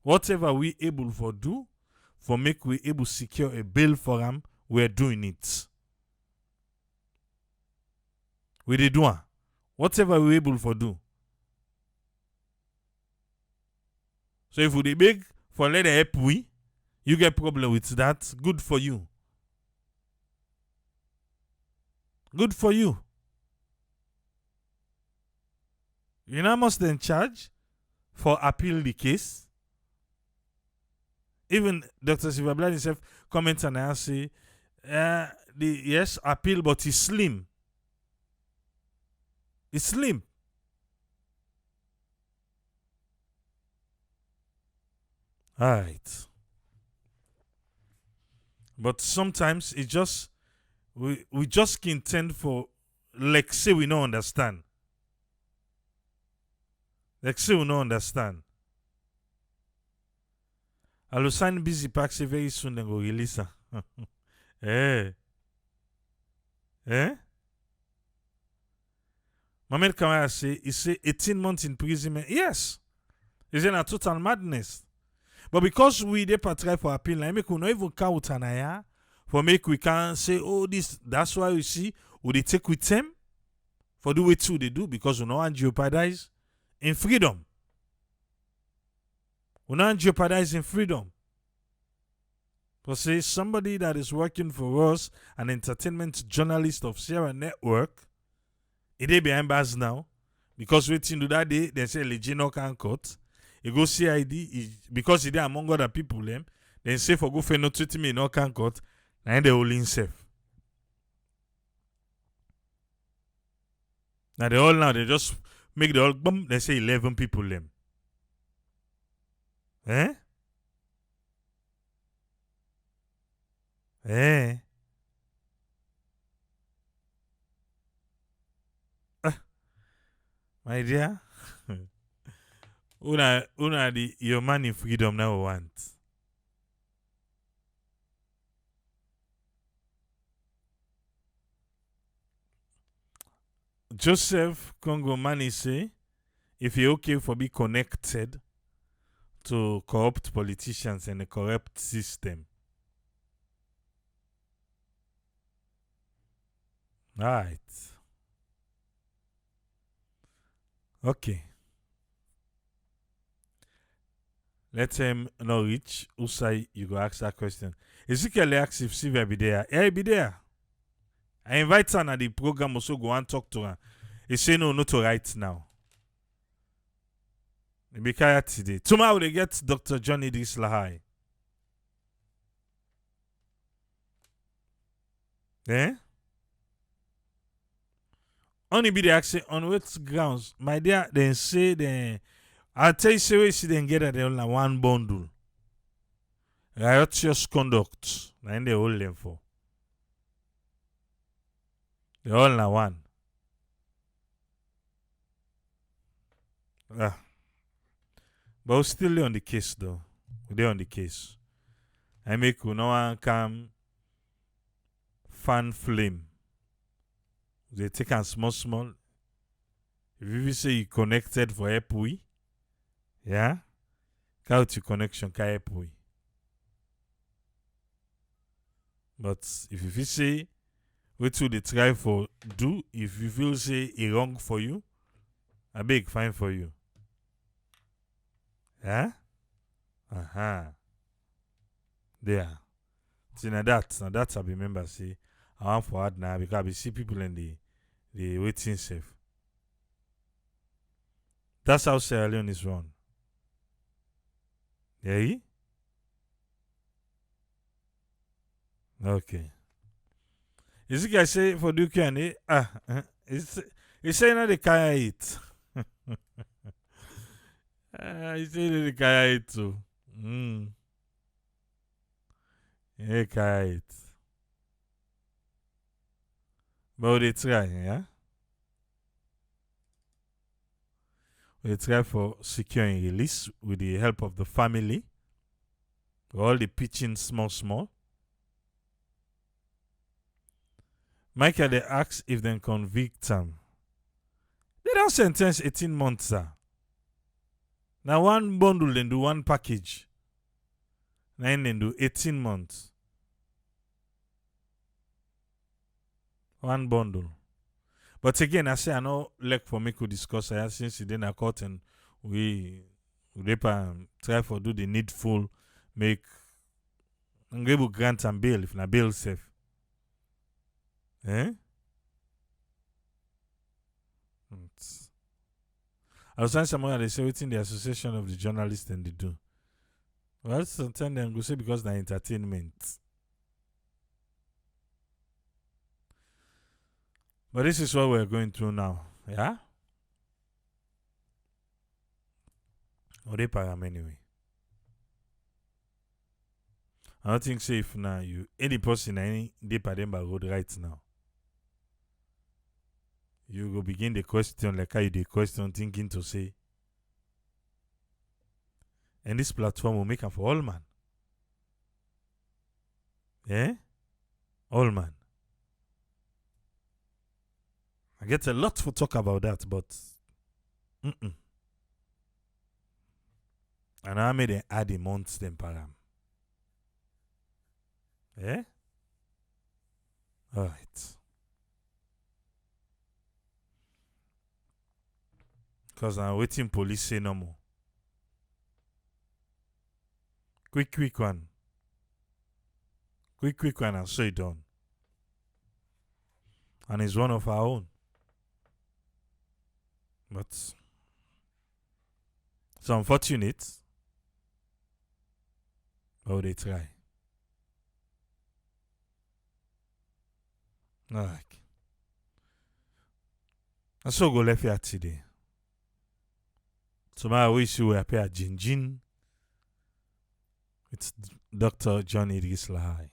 Whatever we able for do, for make we able secure a bail for them, we're doing it. We did one. Whatever we able for do. So if we dey beg for let help we, you get problem with that. Good for you. Good for you. You know how much they charge for appeal the case? Even Dr. Silverblad himself comments and I say, yes, appeal, but it's slim. It's slim. All right. But sometimes it just we just intend for like say we don't understand. Like say we don't understand. I'll sign busy pack say very soon then go release her. Eh? Eh? Mohamed Kamara say he say 18 months imprisonment. Yes. It's in a total madness. But because we dey try for appeal, like make we not even count anaya for make we can say, oh, this that's why we see we they take with them for the way too they do because we don't want jeopardize in freedom. We don't jeopardize in freedom. For say somebody that is working for us, an entertainment journalist of Sierra Network, it is behind bars now because waiting to that day they say Legino can cut. He go CID because he dey among other people them. Then say for go for no treat me no can cut. Now they all in safe. Now they just make the all boom. They say 11 people them. Eh? Eh? My dear. Una the your money freedom now want. Joseph Congo Mani say, if you're okay for be connected to corrupt politicians and a corrupt system. Right. Okay. Let him not reach. Usai, you go ask that question. Ezekiel asks if Sylvia be there. Yeah, he be there. I invite her at the program also go and talk to her. He say no, not to write now. He be quiet today. Tomorrow they get Dr. Johnny Idris Lahai. Eh? Only be the action on what grounds? My dear, then say then I'll tell you say we see them get at only one bundle. Riotous conduct. And they hold them for. They all na one. Ah. But we're still on the case though. We're on the case. I make no one come fan flame. They take a small. If you say you connected for Epui, yeah, count your connection ka Epui. But if you say what will they try for do, if you feel say it wrong for you, I beg fine for you. Yeah? There. See now that I remember say I want forward now because I see people in the waiting safe. That's how Sierra Leone is run. Yeah? Okay. Is it guys say for Duke and it's saying that the kaya eat. It's saying the kaya eat too. Yeah, kaya eat. But they try, yeah? We try for securing release with the help of the family. All the pitching small. Michael, they ask if they convict him. They don't sentence 18 months, sir. Now one bundle, then do one package. Then do 18 months. One bundle. But again, I say I know like for me to discuss it since it's in a court and we try for do the needful, make and able grant and bail if na bail safe. Eh? I was saying somewhere they say within the association of the journalists and they do. Well, sometimes they go say because they're entertainment. But this is what we're going through now. Yeah? Or they param anyway. I don't think say if now you any person any day Pademba road right now. You go begin the question like how you the question thinking to say. And this platform will make it for all man. Yeah? All man. I get a lot to talk about that, but and I made an add a month them param. Yeah? Alright. Because I'm waiting police say no more. Quick one. Quick one and so it done. And it's one of our own. But it's unfortunate. But they try. Alright. And so go left here today. Tomorrow I wish you will appear Jinjin. It's Dr. Johnny Idris Lahai.